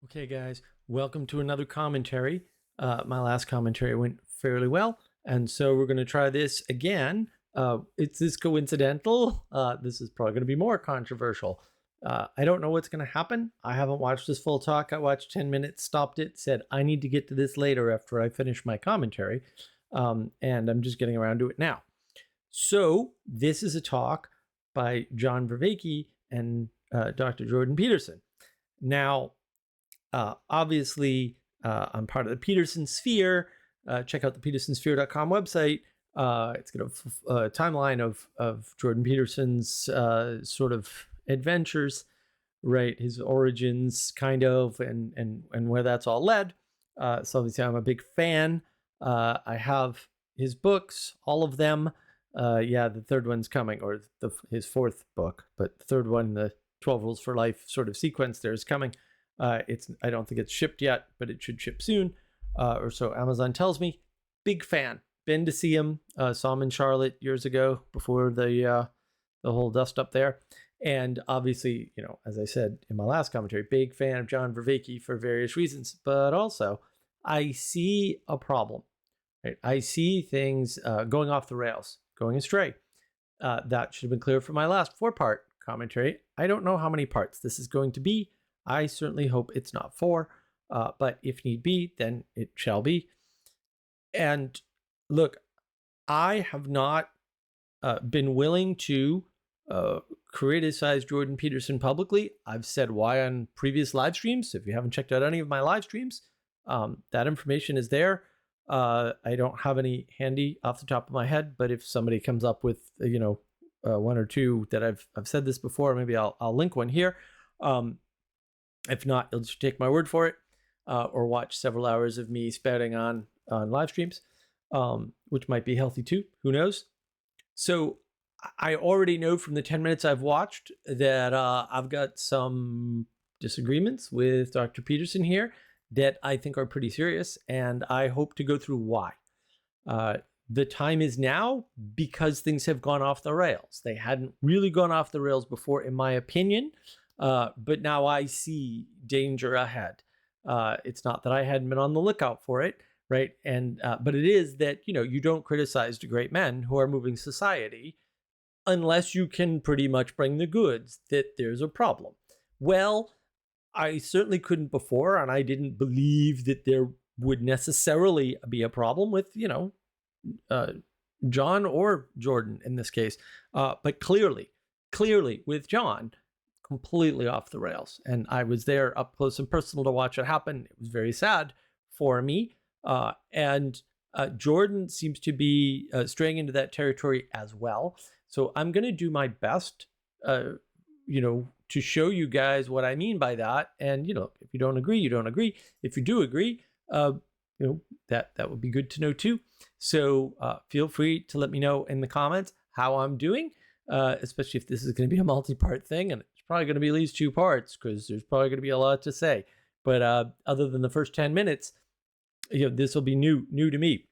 Okay, guys, welcome to another commentary. My last commentary went fairly well, and so we're going to try this again. Is this coincidental? This is probably going to be more controversial. I don't know what's going to happen. I haven't watched this full talk. I watched 10 minutes, stopped it, said I need to get to this later after I finish my commentary, and I'm just getting around to it now. So this is a talk by John Vervaeke and Dr. Jordan Peterson. Now, obviously, I'm part of the Peterson Sphere. Check out the petersonsphere.com website. It's got a timeline of Jordan Peterson's sort of adventures, right? His origins, kind of, and where that's all led. So obviously, I'm a big fan. I have his books, all of them. Yeah, the third one's coming, or his fourth book, but the third one, the 12 Rules for Life sort of sequence there, is coming. I don't think it's shipped yet, but it should ship soon, or so Amazon tells me. Big fan. Been to see him. Saw him in Charlotte years ago before the whole dust up there. And obviously, you know, as I said in my last commentary, big fan of John Vervaeke for various reasons. But also, I see a problem. Right? I see things going off the rails, going astray. That should have been clear from my last 4-part commentary. I don't know how many parts this is going to be. I certainly hope it's not 4, but if need be, then it shall be. And look, I have not been willing to criticize Jordan Peterson publicly. I've said why on previous live streams. If you haven't checked out any of my live streams, that information is there. I don't have any handy off the top of my head, but if somebody comes up with, one or two that I've said this before, maybe I'll link one here. If not, you'll just take my word for it, or watch several hours of me spouting on live streams, which might be healthy too. Who knows? So I already know from the 10 minutes I've watched that I've got some disagreements with Dr. Peterson here that I think are pretty serious, and I hope to go through why. The time is now because things have gone off the rails. They hadn't really gone off the rails before, in my opinion. But now I see danger ahead. It's not that I hadn't been on the lookout for it, right? And but it is that, you don't criticize the great men who are moving society unless you can pretty much bring the goods that there's a problem. Well, I certainly couldn't before, and I didn't believe that there would necessarily be a problem with, John or Jordan in this case. But clearly with John, completely off the rails. And I was there up close and personal to watch it happen. It was very sad for me. And Jordan seems to be straying into that territory as well. So I'm going to do my best, to show you guys what I mean by that. And, if you don't agree, you don't agree. If you do agree, that would be good to know too. So feel free to let me know in the comments how I'm doing, especially if this is going to be a multi-part thing. And probably going to be at least 2 parts because there's probably going to be a lot to say. But other than the first 10 minutes, this will be new to me.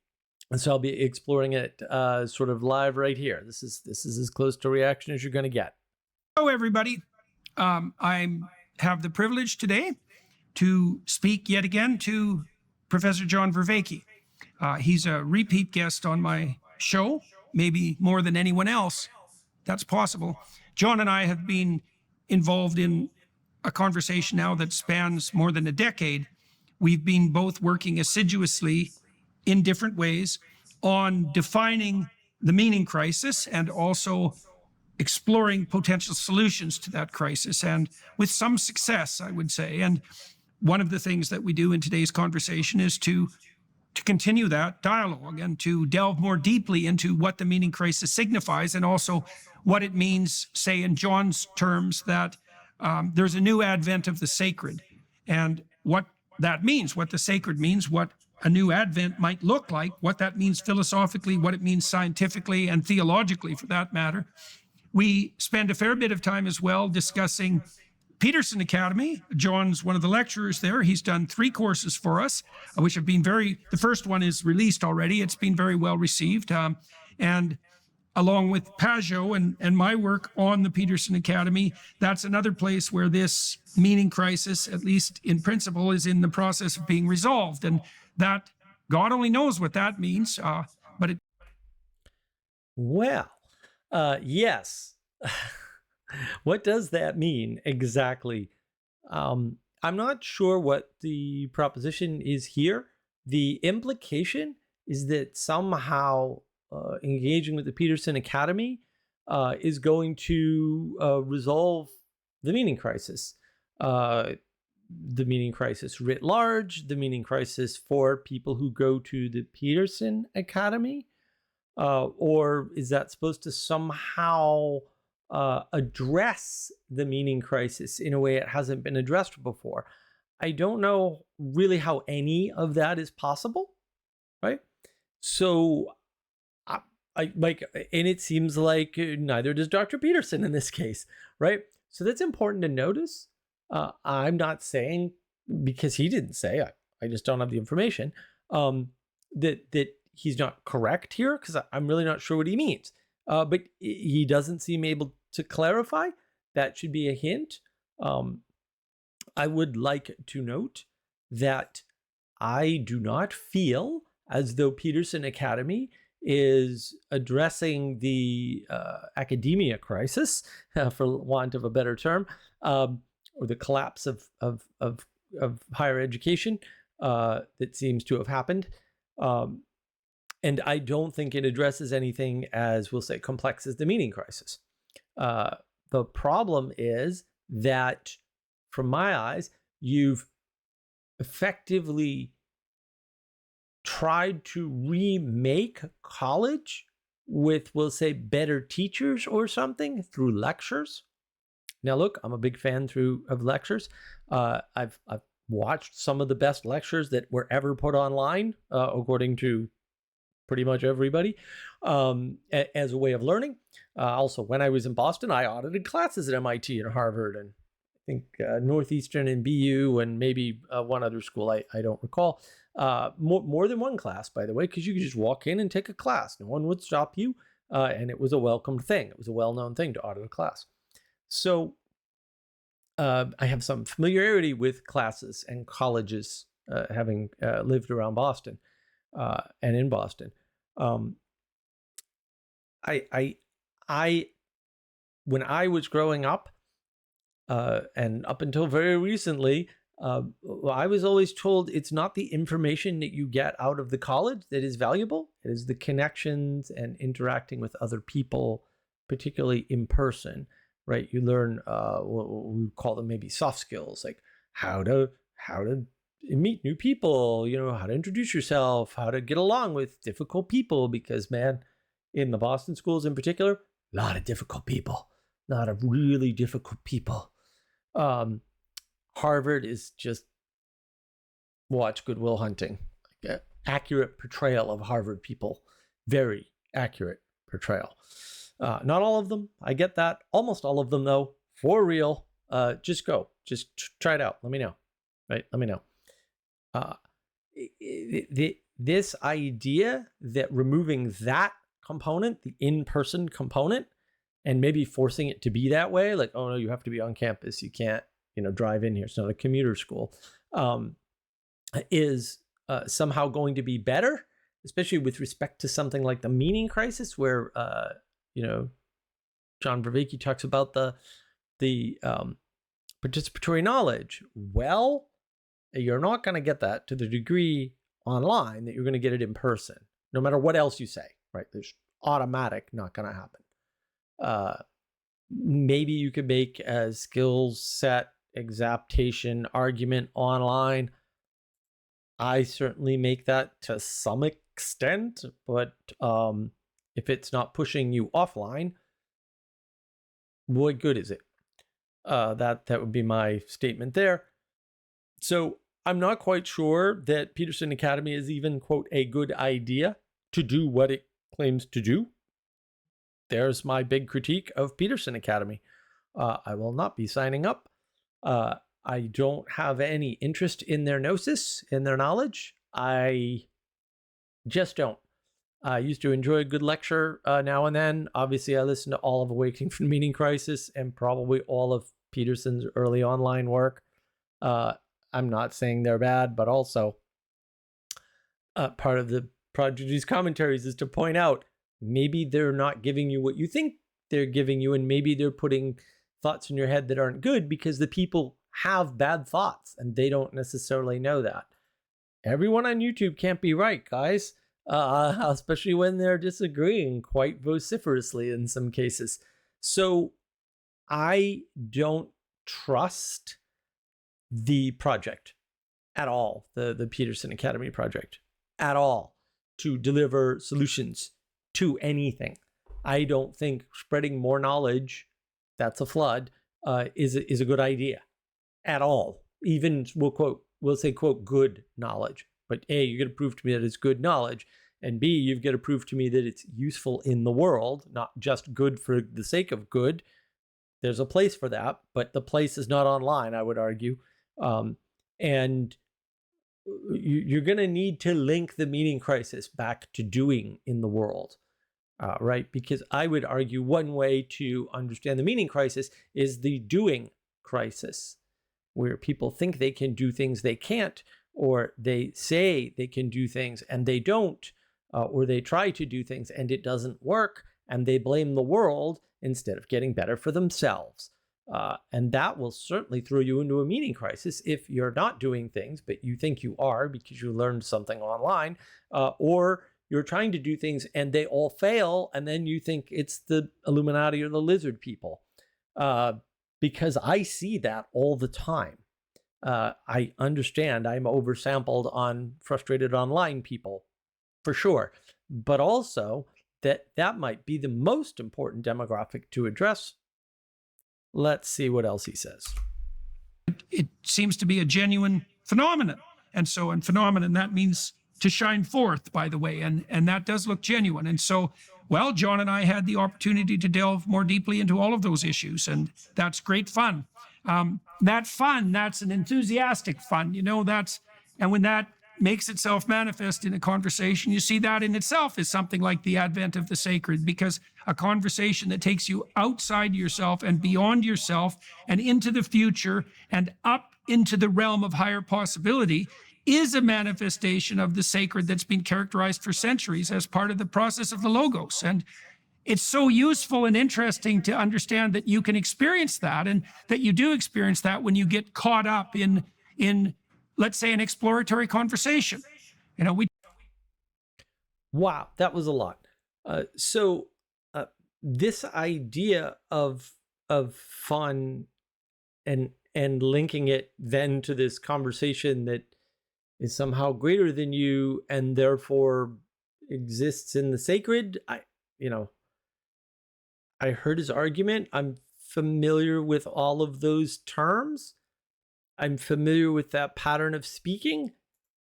And so I'll be exploring it sort of live right here. This is as close to reaction as you're going to get. Hello, everybody. I have the privilege today to speak yet again to Professor John Vervaeke. He's a repeat guest on my show, maybe more than anyone else. That's possible. John and I have been involved in a conversation now that spans more than a decade. We've been both working assiduously in different ways on defining the meaning crisis and also exploring potential solutions to that crisis, and with some success, I would say. And one of the things that we do in today's conversation is to continue that dialogue and to delve more deeply into what the meaning crisis signifies, and also what it means, say in John's terms, that there's a new advent of the sacred, and what that means, what the sacred means, what a new advent might look like, what that means philosophically, what it means scientifically and theologically for that matter. We spend a fair bit of time as well discussing Peterson Academy. John's one of the lecturers there. He's done 3 courses for us, which have been the first one is released already. It's been very well received. And along with Pajot and my work on the Peterson Academy, that's another place where this meaning crisis, at least in principle, is in the process of being resolved. And that, God only knows what that means. But it Well, yes. What does that mean exactly? I'm not sure what the proposition is here. The implication is that somehow engaging with the Peterson Academy is going to resolve the meaning crisis. The meaning crisis writ large, the meaning crisis for people who go to the Peterson Academy. Or is that supposed to somehow address the meaning crisis in a way it hasn't been addressed before? I don't know really how any of that is possible, right? So, I like, and it seems like neither does Dr. Peterson in this case, right? So that's important to notice. I'm not saying, because he didn't say, I just don't have the information, that he's not correct here, because I'm really not sure what he means. But he doesn't seem able to clarify. That should be a hint. I would like to note that I do not feel as though Peterson Academy is addressing the academia crisis, for want of a better term, or the collapse of higher education that seems to have happened. And I don't think it addresses anything as, we'll say, complex as the meaning crisis. The problem is that, from my eyes, you've effectively tried to remake college with, we'll say, better teachers or something through lectures. Now, look, I'm a big fan of lectures. I've watched some of the best lectures that were ever put online, according to pretty much everybody, as a way of learning. Also, when I was in Boston, I audited classes at MIT and Harvard, and I think Northeastern and BU, and maybe one other school, I don't recall. More than one class, by the way, because you could just walk in and take a class. No one would stop you, and it was a welcomed thing. It was a well-known thing to audit a class. So I have some familiarity with classes and colleges, having lived around Boston and in Boston. I when I was growing up, and up until very recently, I was always told it's not the information that you get out of the college that is valuable. It is the connections and interacting with other people, particularly in person, right? You learn what we call them maybe soft skills, like how to meet new people, how to introduce yourself, how to get along with difficult people, because, man, in the Boston schools in particular, a lot of difficult people, a lot of really difficult people. Harvard is just, watch Good Will Hunting. Like, accurate portrayal of Harvard people. Very accurate portrayal. Not all of them, I get that. Almost all of them, though, for real. Just go. Just try it out. Let me know. Right? Let me know. This idea that removing that component, the in-person component, and maybe forcing it to be that way, like, oh no, you have to be on campus, you can't, drive in here, it's not a commuter school, is somehow going to be better, especially with respect to something like the meaning crisis, where John Vervaeke talks about the participatory knowledge. Well, you're not going to get that to the degree online that you're going to get it in person, no matter what else you say, right? There's automatic not going to happen. Maybe you could make a skills set exaptation argument online. I certainly make that to some extent, but if it's not pushing you offline, what good is it? That would be my statement there. So I'm not quite sure that Peterson Academy is even, quote, a good idea to do what it claims to do. There's my big critique of Peterson Academy. I will not be signing up. I don't have any interest in their gnosis, in their knowledge. I just don't. I used to enjoy a good lecture now and then. Obviously, I listen to all of Awakening from the Meaning Crisis and probably all of Peterson's early online work. I'm not saying they're bad, but also part of the Prodigy's commentaries is to point out maybe they're not giving you what you think they're giving you, and maybe they're putting thoughts in your head that aren't good because the people have bad thoughts and they don't necessarily know that. Everyone on YouTube can't be right, guys, especially when they're disagreeing quite vociferously in some cases. So I don't trust the project at all, the Peterson Academy project at all, to deliver solutions to anything. I don't think spreading more knowledge, that's a flood, is a good idea at all. Even we'll say, quote, good knowledge. But A, you got to prove to me that it's good knowledge. And B, you've got to prove to me that it's useful in the world, not just good for the sake of good. There's a place for that, but the place is not online, I would argue. And you're going to need to link the meaning crisis back to doing in the world, right? Because I would argue one way to understand the meaning crisis is the doing crisis, where people think they can do things they can't, or they say they can do things and they don't, or they try to do things and it doesn't work, and they blame the world instead of getting better for themselves. And that will certainly throw you into a meaning crisis if you're not doing things, but you think you are because you learned something online, or you're trying to do things and they all fail, and then you think it's the Illuminati or the lizard people. Because I see that all the time. I understand I'm oversampled on frustrated online people, for sure, but also that might be the most important demographic to address. Let's see what else he says. It seems to be a genuine phenomenon. And so, in phenomenon, that means to shine forth, by the way, and that does look genuine. And so, well, John and I had the opportunity to delve more deeply into all of those issues, and that's great fun. That fun, that's an enthusiastic fun, and when that makes itself manifest in a conversation, you see that in itself is something like the advent of the sacred, because a conversation that takes you outside yourself and beyond yourself and into the future and up into the realm of higher possibility is a manifestation of the sacred that's been characterized for centuries as part of the process of the logos. And it's so useful and interesting to understand that you can experience that, and that you do experience that when you get caught up in let's say, an exploratory conversation. Wow, that was a lot. So this idea of fun and linking it then to this conversation that is somehow greater than you and therefore exists in the sacred. I heard his argument. I'm familiar with all of those terms. I'm familiar with that pattern of speaking,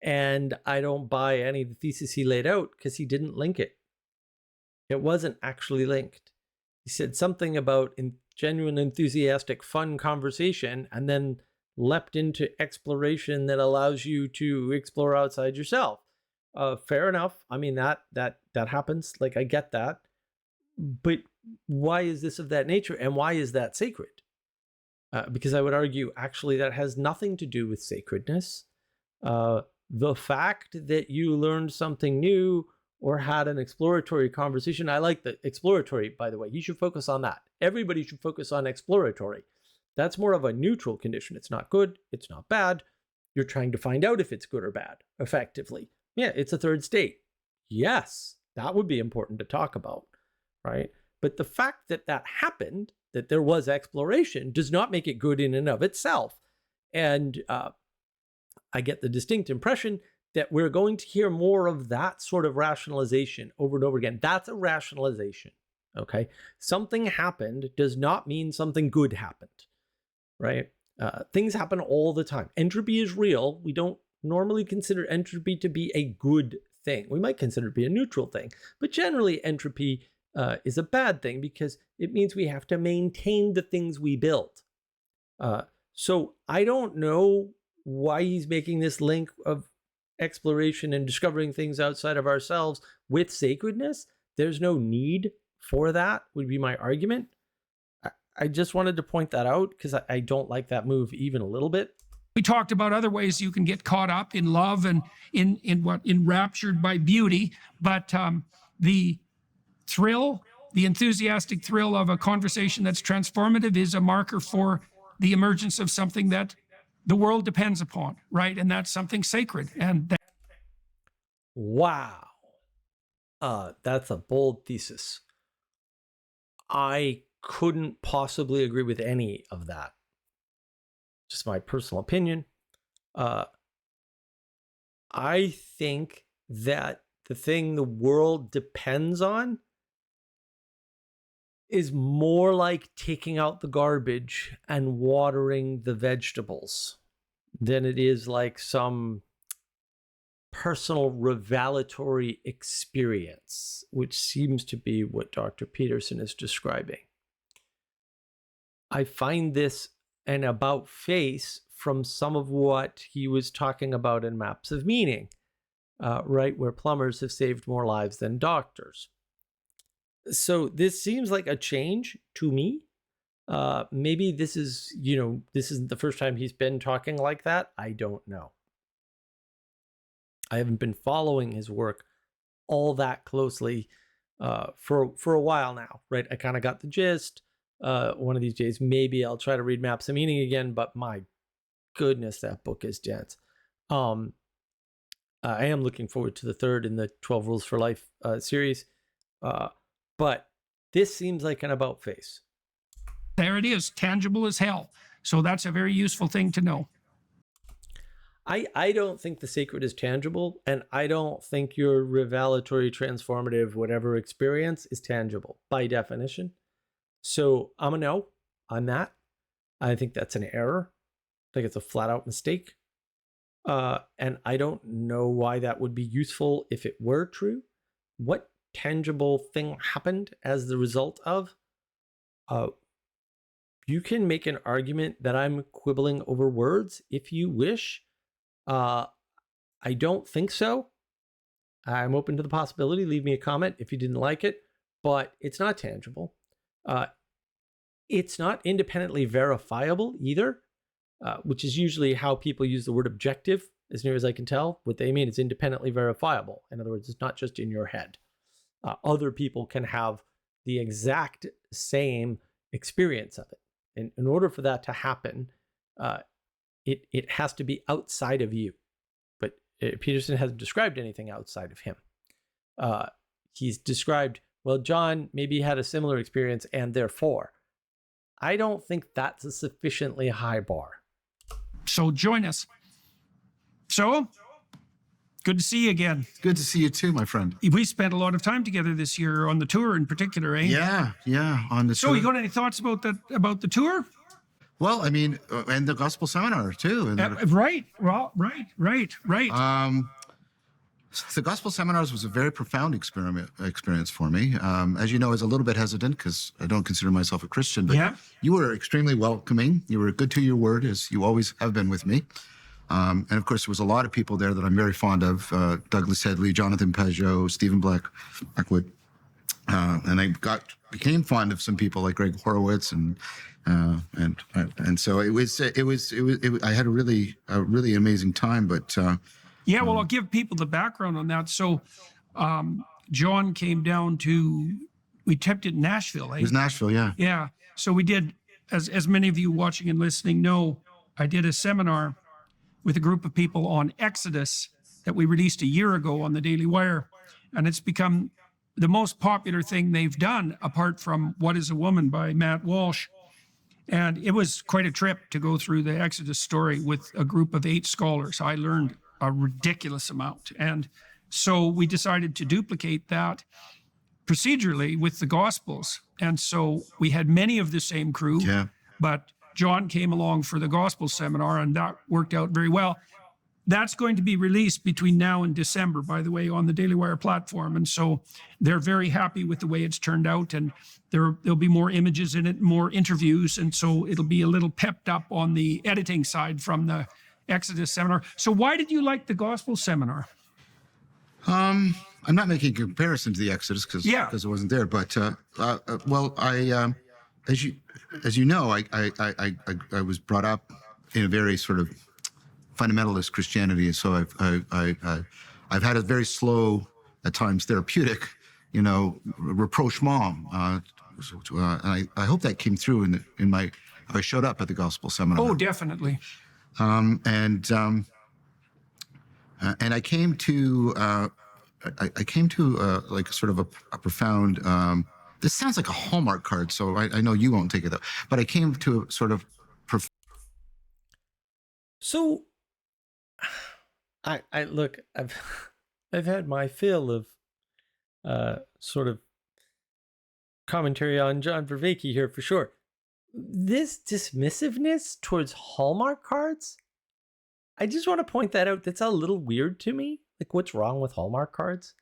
and I don't buy any of the thesis he laid out because he didn't link it. It wasn't actually linked. He said something about genuine, enthusiastic, fun conversation, and then leapt into exploration that allows you to explore outside yourself. Fair enough. I mean, that happens. Like, I get that. But why is this of that nature, and why is that sacred? Because I would argue, actually, that has nothing to do with sacredness. The fact that you learned something new or had an exploratory conversation, I like the exploratory, by the way. You should focus on that. Everybody should focus on exploratory. That's more of a neutral condition. It's not good. It's not bad. You're trying to find out if it's good or bad, effectively. Yeah, it's a third state. Yes, that would be important to talk about, right? But the fact that that happened, that there was exploration, does not make it good in and of itself. And I get the distinct impression that we're going to hear more of that sort of rationalization over and over again. That's a rationalization, okay? Something happened does not mean something good happened, right? Things happen all the time. Entropy is real. We don't normally consider entropy to be a good thing. We might consider it to be a neutral thing, but generally entropy is a bad thing because it means we have to maintain the things we built. So I don't know why he's making this link of exploration and discovering things outside of ourselves with sacredness. There's no need for that, would be my argument. I just wanted to point that out because I don't like that move even a little bit. We talked about other ways you can get caught up in love and enraptured by beauty, but the thrill, the enthusiastic thrill of a conversation that's transformative is a marker for the emergence of something that the world depends upon, right? And that's something sacred. And wow. That's a bold thesis. I couldn't possibly agree with any of that. Just my personal opinion. I think that the thing the world depends on is more like taking out the garbage and watering the vegetables than it is like some personal revelatory experience, which seems to be what Dr. Peterson is describing. I find this an about face from some of what he was talking about in Maps of Meaning, right, where plumbers have saved more lives than doctors. So this seems like a change to me. Maybe this is, this isn't the first time he's been talking like that. I don't know. I haven't been following his work all that closely for a while now, right? I kind of got the gist. One of these days, maybe I'll try to read Maps of Meaning again, but my goodness, that book is dense. I am looking forward to the third in the 12 Rules for Life series. But this seems like an about face. There it is, tangible as hell. So that's a very useful thing to know. I don't think the sacred is tangible, and I don't think your revelatory, transformative, whatever experience is tangible by definition. So I'm a no on that. I think that's an error. I think it's a flat out mistake. And I don't know why that would be useful if it were true. What tangible thing happened as the result of? You can make an argument that I'm quibbling over words if you wish. I don't think so. I'm open to the possibility. Leave me a comment if you didn't like it, but it's not tangible. It's not independently verifiable either, which is usually how people use the word objective, as near as I can tell. What they mean is independently verifiable. In other words, it's not just in your head. Other people can have the exact same experience of it. And in order for that to happen, it has to be outside of you. But Peterson hasn't described anything outside of him. He's described, well, John maybe had a similar experience and therefore. I don't think that's a sufficiently high bar. So join us. So, good to see you again. Good to see you too, my friend. We spent a lot of time together this year on the tour in particular, eh? Yeah, on the tour. So you got any thoughts about the tour? Well, I mean, and the gospel seminar too. Right. Well, right. The gospel seminars was a very profound experience for me. As you know, I was a little bit hesitant because I don't consider myself a Christian, but you were extremely welcoming. You were good to your word, as you always have been with me. And of course, there was a lot of people there that I'm very fond of: Douglas Headley, Jonathan Peugeot, Stephen Blackwood, and I became fond of some people like Greg Horowitz, and so it was. I had a really amazing time, but. Yeah, well, I'll give people the background on that. So, John came down we tipped it in Nashville, eh? It was Nashville, yeah. Yeah. So we did, as many of you watching and listening know, I did a seminar with a group of people on Exodus that we released a year ago on the Daily Wire. And it's become the most popular thing they've done, apart from What is a Woman by Matt Walsh. And it was quite a trip to go through the Exodus story with a group of 8 scholars. I learned a ridiculous amount. And so we decided to duplicate that procedurally with the Gospels. And so we had many of the same crew, but John came along for the Gospel seminar, and that worked out very well. That's going to be released between now and December, by the way, on the Daily Wire platform. And so they're very happy with the way it's turned out, and there'll be more images in it, more interviews. And so it'll be a little pepped up on the editing side from the Exodus seminar. So why did you like the gospel seminar? I'm not making a comparison to the Exodus because it wasn't there. But well, as you know, I was brought up in a very sort of fundamentalist Christianity, and so I've had a very slow, at times therapeutic, rapprochement. And I hope that came through in my how I showed up at the gospel seminar. Oh, definitely. And I came to like sort of a profound. This sounds like a Hallmark card, so I know you won't take it though. But I came to a sort of. So, I look. I've had my fill of sort of commentary on John Vervaeke here for sure. This dismissiveness towards Hallmark cards, I just want to point that out. That's a little weird to me. Like, what's wrong with Hallmark cards?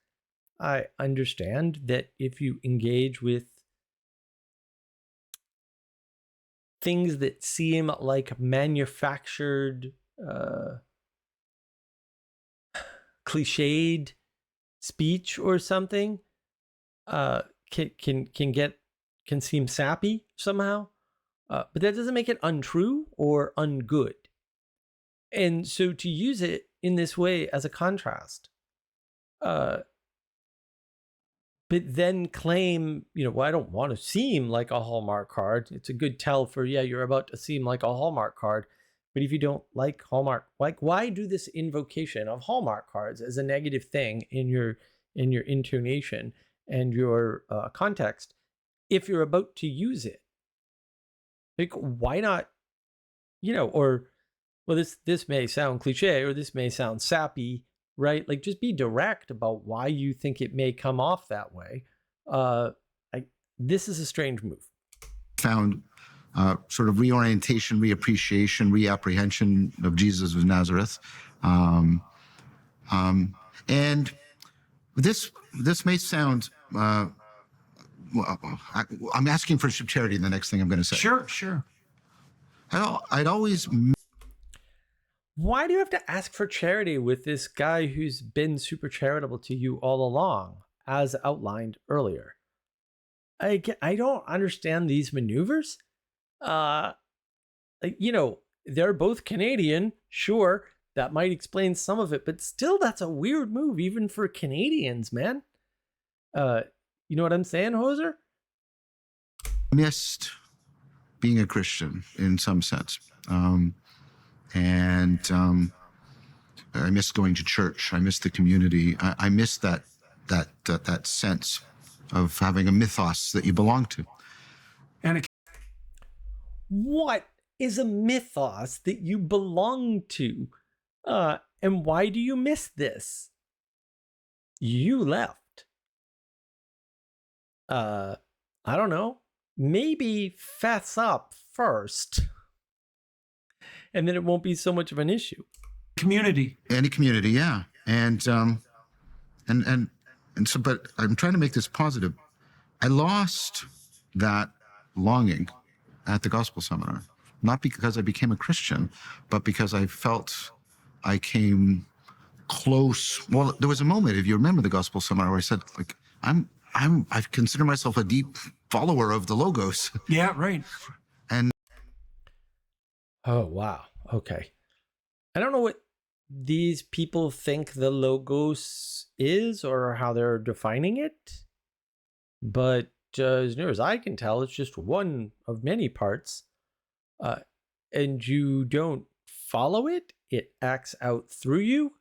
I understand that if you engage with things that seem like manufactured, cliched speech or something, can seem sappy somehow. But that doesn't make it untrue or ungood. And so to use it in this way as a contrast, but then claim, well, I don't want to seem like a Hallmark card. It's a good tell for, you're about to seem like a Hallmark card. But if you don't like Hallmark, why do this invocation of Hallmark cards as a negative thing in your intonation and your context if you're about to use it? Like, why not, or, well, this may sound cliche or this may sound sappy, right? Like, just be direct about why you think it may come off that way. This is a strange move. Found sort of reorientation, reappreciation, reapprehension of Jesus of Nazareth. And this may sound... I'm asking for charity in the next thing I'm going to say. Sure. I'd always... Why do you have to ask for charity with this guy who's been super charitable to you all along, as outlined earlier? I don't understand these maneuvers. They're both Canadian, sure, that might explain some of it, but still, that's a weird move, even for Canadians, man. You know what I'm saying, Hoser? Missed being a Christian in some sense. And I missed going to church. I missed the community. I missed that sense of having a mythos that you belong to. What is a mythos that you belong to? And why do you miss this? You left. I don't know. Maybe fess up first. And then it won't be so much of an issue. Community. Any community, yeah. And so, but I'm trying to make this positive. I lost that longing at the gospel seminar, not because I became a Christian, but because I felt I came close. Well, there was a moment, if you remember the gospel seminar, where I said, like, I consider myself a deep follower of the Logos. Yeah, right. And oh, wow. Okay. I don't know what these people think the Logos is or how they're defining it, but as near as I can tell, it's just one of many parts, and you don't follow it. It acts out through you,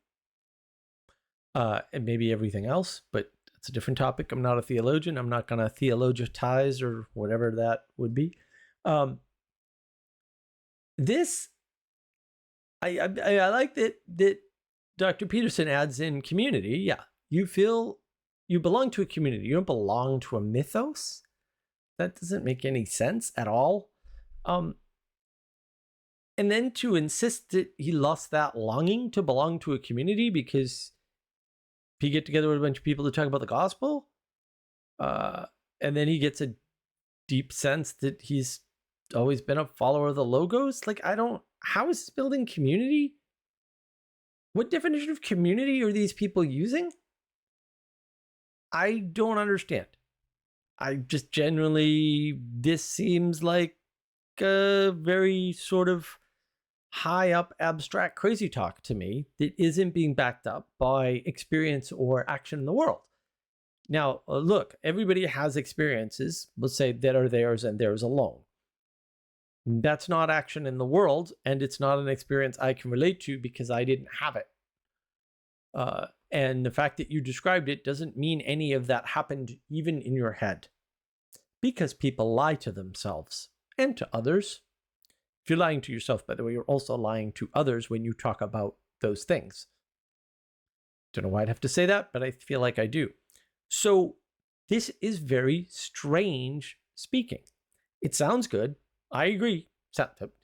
and maybe everything else, but it's a different topic. I'm not a theologian. I'm not going to theologize or whatever that would be. This, I like that Dr. Peterson adds in community. Yeah, you feel you belong to a community. You don't belong to a mythos. That doesn't make any sense at all. And then to insist that he lost that longing to belong to a community because he get together with a bunch of people to talk about the gospel, and then he gets a deep sense that he's always been a follower of the Logos. Like, how is this building community? What definition of community are these people using? I don't understand. I just genuinely, this seems like a very sort of high up abstract crazy talk to me that isn't being backed up by experience or action in the world. Now, look, everybody has experiences, let's say, that are theirs and theirs alone. That's not action in the world, and it's not an experience I can relate to because I didn't have it. And the fact that you described it doesn't mean any of that happened even in your head, because people lie to themselves and to others. If you're lying to yourself, by the way, you're also lying to others when you talk about those things. Don't know why I'd have to say that, but I feel like I do. So this is very strange speaking. It sounds good. I agree.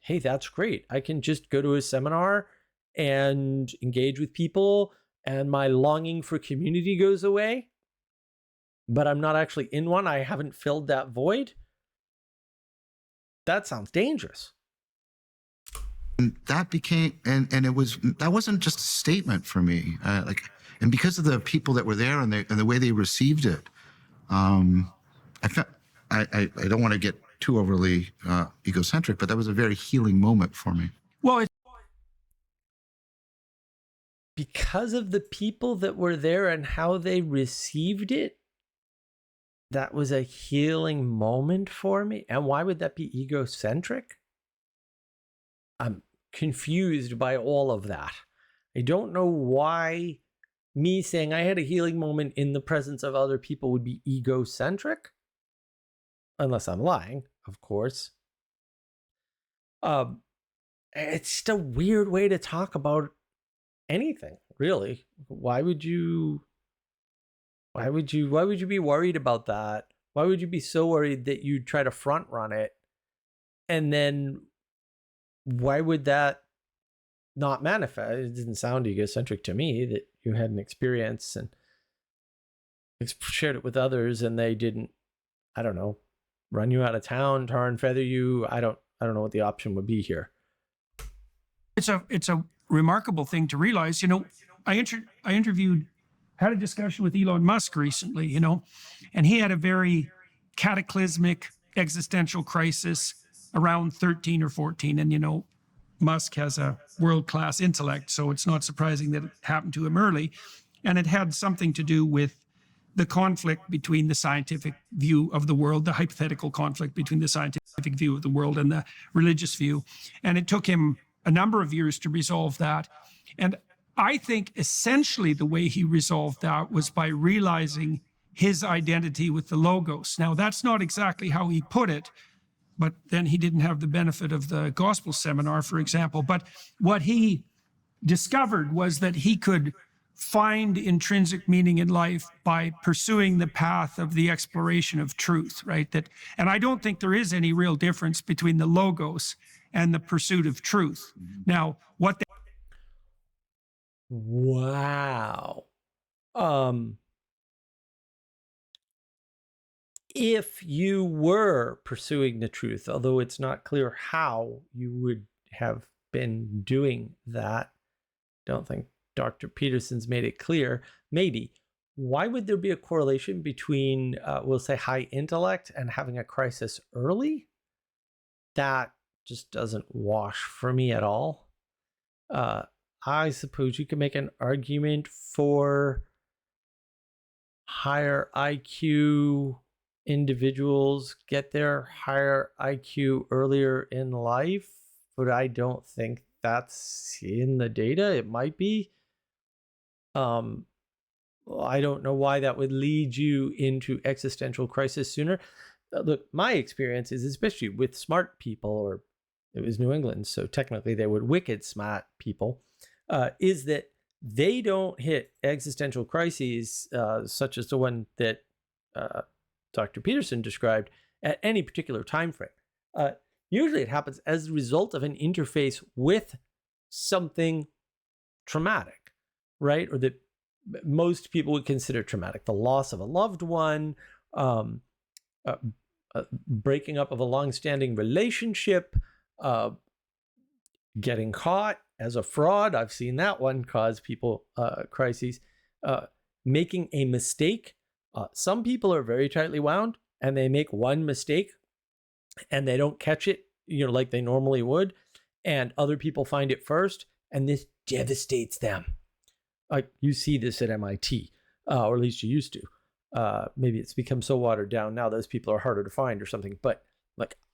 Hey, that's great. I can just go to a seminar and engage with people, and my longing for community goes away, but I'm not actually in one. I haven't filled that void. That sounds dangerous. And that became, and that wasn't just a statement for me. And because of the people that were there and the way they received it, I don't want to get too overly egocentric, but that was a very healing moment for me. Well, because of the people that were there and how they received it, that was a healing moment for me. And why would that be egocentric? I'm confused by all of that. I don't know why me saying I had a healing moment in the presence of other people would be egocentric. Unless I'm lying, of course. It's just a weird way to talk about anything, really. Why would you be worried about that? Why would you be so worried that you try to front run it? And then why would that not manifest? It didn't sound egocentric to me that you had an experience and shared it with others and they didn't, I don't know, run you out of town, tar and feather you. I don't know what the option would be here. it's a remarkable thing to realize. I had a discussion with Elon Musk recently, and he had a very cataclysmic existential crisis around 13 or 14. And, Musk has a world-class intellect, so it's not surprising that it happened to him early. And it had something to do with the conflict between the scientific view of the world, the hypothetical conflict between the scientific view of the world and the religious view. And it took him a number of years to resolve that. And I think essentially the way he resolved that was by realizing his identity with the Logos. Now, that's not exactly how he put it, but then he didn't have the benefit of the gospel seminar, for example. But what he discovered was that he could find intrinsic meaning in life by pursuing the path of the exploration of truth, right? And I don't think there is any real difference between the Logos and the pursuit of truth. Now, Wow. If you were pursuing the truth, although it's not clear how you would have been doing that, don't think Dr. Peterson's made it clear, maybe. Why would there be a correlation between, we'll say, high intellect and having a crisis early? That just doesn't wash for me at all. I suppose you could make an argument for higher IQ individuals get their higher IQ earlier in life, but I don't think that's in the data. It might be. I don't know why that would lead you into existential crisis sooner. Look, my experience is, especially with smart people, or it was New England, so technically they were wicked smart people, is that they don't hit existential crises such as the one that Dr. Peterson described at any particular time frame. Usually it happens as a result of an interface with something traumatic, right? Or that most people would consider traumatic. The loss of a loved one, breaking up of a long-standing relationship, getting caught as a fraud. I've seen that one cause people crises. Making a mistake. Some people are very tightly wound and they make one mistake and they don't catch it, like they normally would. And other people find it first, and this devastates them. You see this at MIT, or at least you used to. Maybe it's become so watered down now those people are harder to find or something. But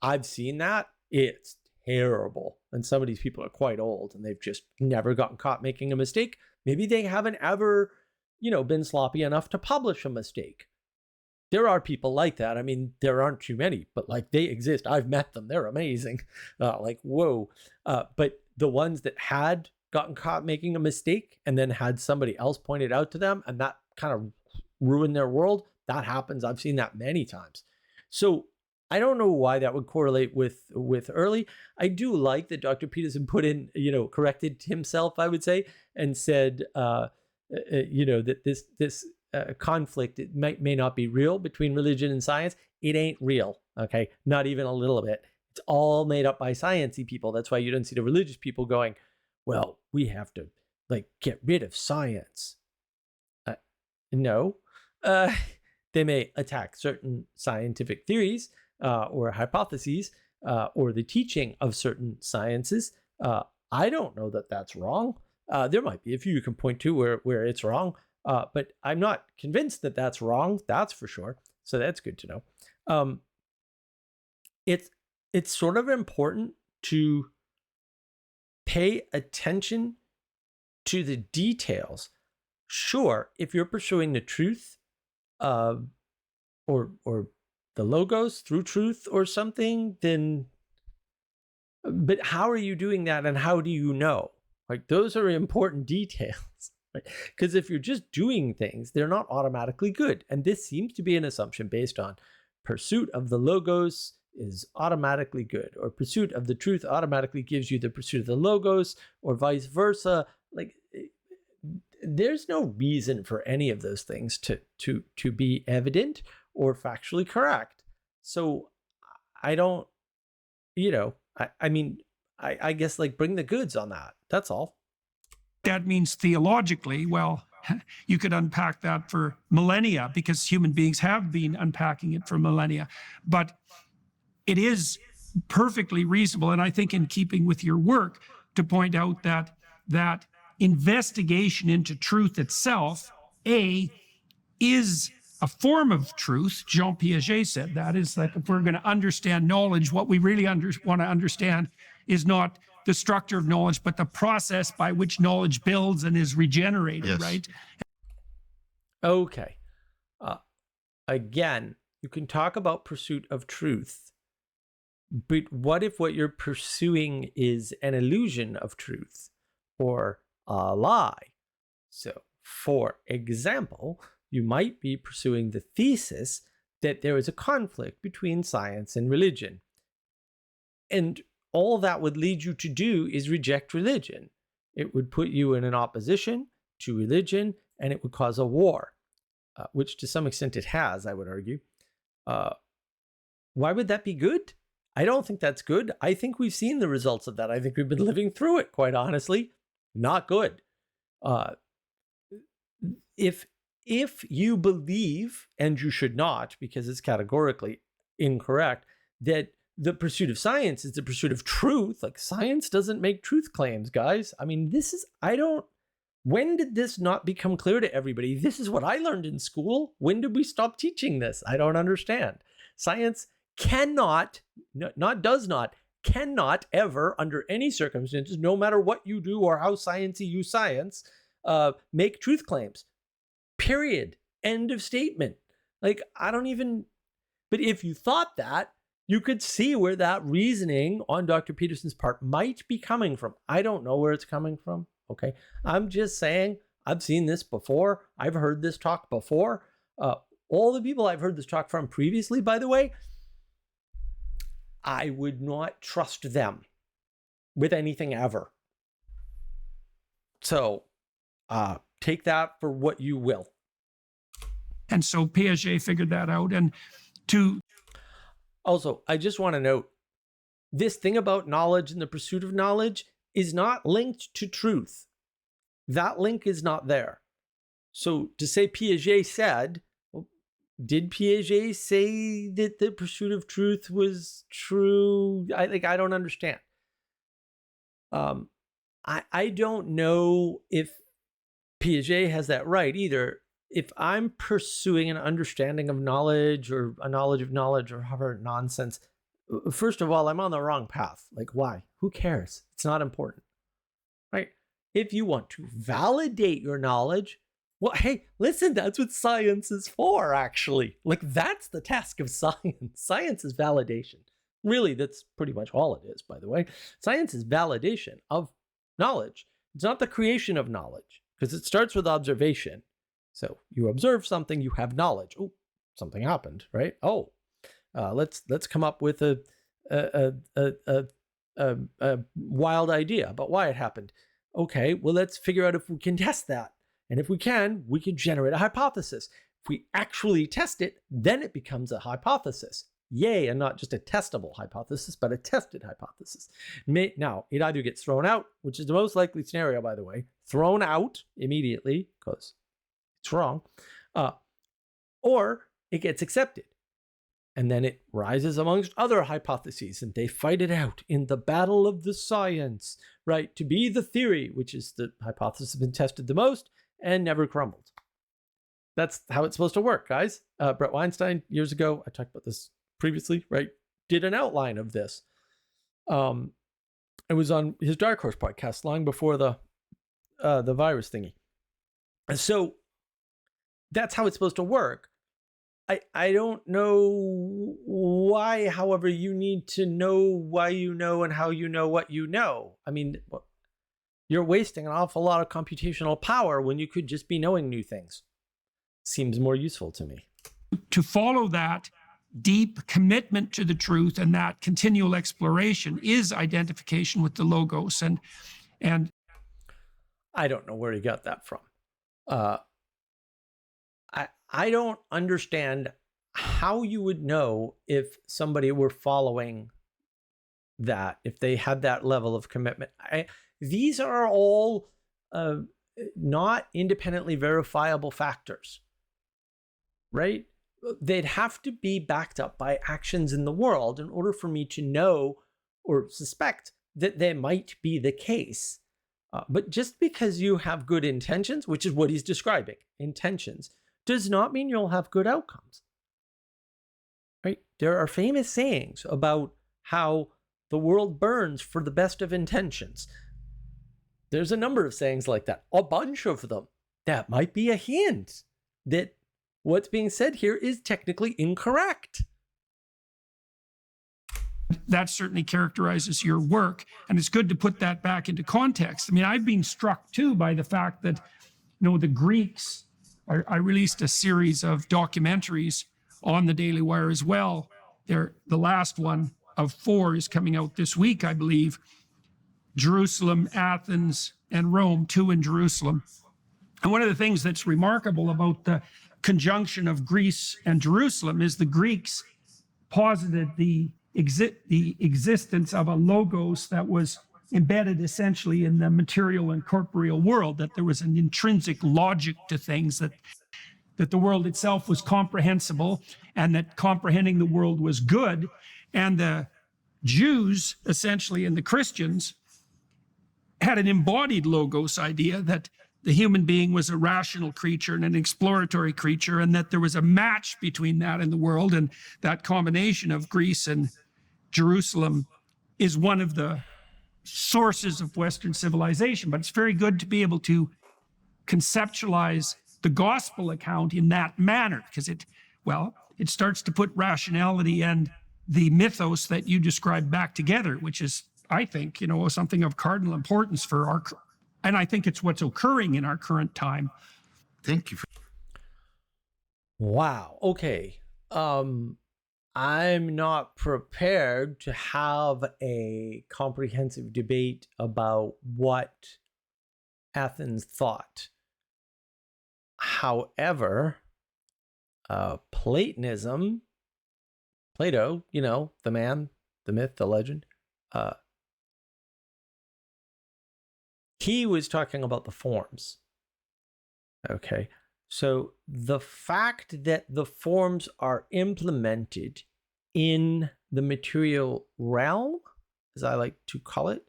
I've seen that. It's terrible. And some of these people are quite old and they've just never gotten caught making a mistake. Maybe they haven't ever, been sloppy enough to publish a mistake. There are people like that. I mean, there aren't too many, but they exist. I've met them. They're amazing. Whoa. But the ones that had gotten caught making a mistake and then had somebody else point it out to them and that kind of ruined their world, that happens. I've seen that many times. So I don't know why that would correlate with early. I do like that Dr. Peterson put in, corrected himself, I would say, and said, that this conflict, it may not be real between religion and science. It ain't real, okay? Not even a little bit. It's all made up by sciencey people. That's why you don't see the religious people going, well, we have to get rid of science. No. They may attack certain scientific theories or hypotheses or the teaching of certain sciences. I don't know that that's wrong. There might be a few you can point to where it's wrong. But I'm not convinced that that's wrong. That's for sure. So that's good to know. It's sort of important to pay attention to the details. Sure, if you're pursuing the truth, or the logos through truth or something, then. But how are you doing that, and how do you know? Those are important details. Because if you're just doing things, they're not automatically good. And this seems to be an assumption based on pursuit of the logos is automatically good, or pursuit of the truth automatically gives you the pursuit of the logos, or vice versa. There's no reason for any of those things to be evident or factually correct. So I don't, I guess bring the goods on that. That's all. That means theologically, well, you could unpack that for millennia, because human beings have been unpacking it for millennia. But it is perfectly reasonable, and I think in keeping with your work, to point out that investigation into truth itself, is a form of truth. Jean Piaget said that is if we're going to understand knowledge, what we really want to understand is not the structure of knowledge, but the process by which knowledge builds and is regenerated, yes. Right? Okay. Again, you can talk about pursuit of truth, but what if what you're pursuing is an illusion of truth or a lie? So, for example, you might be pursuing the thesis that there is a conflict between science and religion. And all that would lead you to do is reject religion. It would put you in an opposition to religion, and it would cause a war, which to some extent it has, I would argue. Why would that be good? I don't think that's good. I think we've seen the results of that. I think we've been living through it, quite honestly. Not good. If you believe, and you should not, because it's categorically incorrect, that the pursuit of science is the pursuit of truth. Science doesn't make truth claims, guys. I mean, when did this not become clear to everybody? This is what I learned in school. When did we stop teaching this? I don't understand. Science cannot ever, under any circumstances, no matter what you do or how sciencey you science, make truth claims. Period. End of statement. But if you thought that, you could see where that reasoning on Dr. Peterson's part might be coming from. I don't know where it's coming from, okay? I'm just saying, I've seen this before. I've heard this talk before. All the people I've heard this talk from previously, by the way, I would not trust them with anything ever. So take that for what you will. And so Piaget figured that out. And also, I just want to note, this thing about knowledge and the pursuit of knowledge, is not linked to truth. That link is not there. So to say Piaget said, well, did Piaget say that the pursuit of truth was true? I don't understand. I don't know if Piaget has that right either. If I'm pursuing an understanding of knowledge or a knowledge of knowledge or however nonsense, first of all, I'm on the wrong path. Like, why? Who cares? It's not important, right? If you want to validate your knowledge, well, hey, listen, that's what science is for, actually. Like, that's the task of science. Science is validation. Really, that's pretty much all it is, by the way. Science is validation of knowledge. It's not the creation of knowledge, because it starts with observation. So you observe something, you have knowledge. Oh, something happened, right? Oh, let's come up with a wild idea about why it happened. Okay, well, let's figure out if we can test that. And if we can generate a hypothesis. If we actually test it, then it becomes a hypothesis. Yay, and not just a testable hypothesis, but a tested hypothesis. Now, it either gets thrown out, which is the most likely scenario, by the way, thrown out immediately, because it's wrong, or it gets accepted. And then it rises amongst other hypotheses, and they fight it out in the battle of the science, right? To be the theory, which is the hypothesis has been tested the most and never crumbled. That's how it's supposed to work, guys. Brett Weinstein, years ago, I talked about this previously, right? Did an outline of this. It was on his Dark Horse podcast long before the virus thingy. And so that's how it's supposed to work. I don't know why, however, you need to know why you know and how you know what you know. I mean, you're wasting an awful lot of computational power when you could just be knowing new things. Seems more useful to me. To follow that deep commitment to the truth and that continual exploration is identification with the logos. And I don't know where he got that from. I don't understand how you would know if somebody were following that, if they had that level of commitment. These are all not independently verifiable factors, right? They'd have to be backed up by actions in the world in order for me to know or suspect that they might be the case. But just because you have good intentions, which is what he's describing, intentions, does not mean you'll have good outcomes, right? There are famous sayings about how the world burns for the best of intentions. There's a number of sayings like that, a bunch of them. That might be a hint that what's being said here is technically incorrect. That certainly characterizes your work. And it's good to put that back into context. I mean, I've been struck too by the fact that, the Greeks, I released a series of documentaries on the Daily Wire as well. The last one of 4 is coming out this week, I believe. Jerusalem, Athens, and Rome, 2 in Jerusalem. And one of the things that's remarkable about the conjunction of Greece and Jerusalem is the Greeks posited the existence of a logos that was embedded essentially in the material and corporeal world, that there was an intrinsic logic to things, that the world itself was comprehensible and that comprehending the world was good. And the Jews, essentially, and the Christians had an embodied logos idea that the human being was a rational creature and an exploratory creature, and that there was a match between that and the world. And that combination of Greece and Jerusalem is one of the sources of Western civilization. But it's very good to be able to conceptualize the gospel account in that manner, because it starts to put rationality and the mythos that you described back together, which is, I think, something of cardinal importance for and I think it's what's occurring in our current time. Thank you. Wow. Okay. I'm not prepared to have a comprehensive debate about what Athens thought. However, Platonism, Plato, the man, the myth, the legend, He was talking about the forms. Okay. So the fact that the forms are implemented in the material realm, as I like to call it,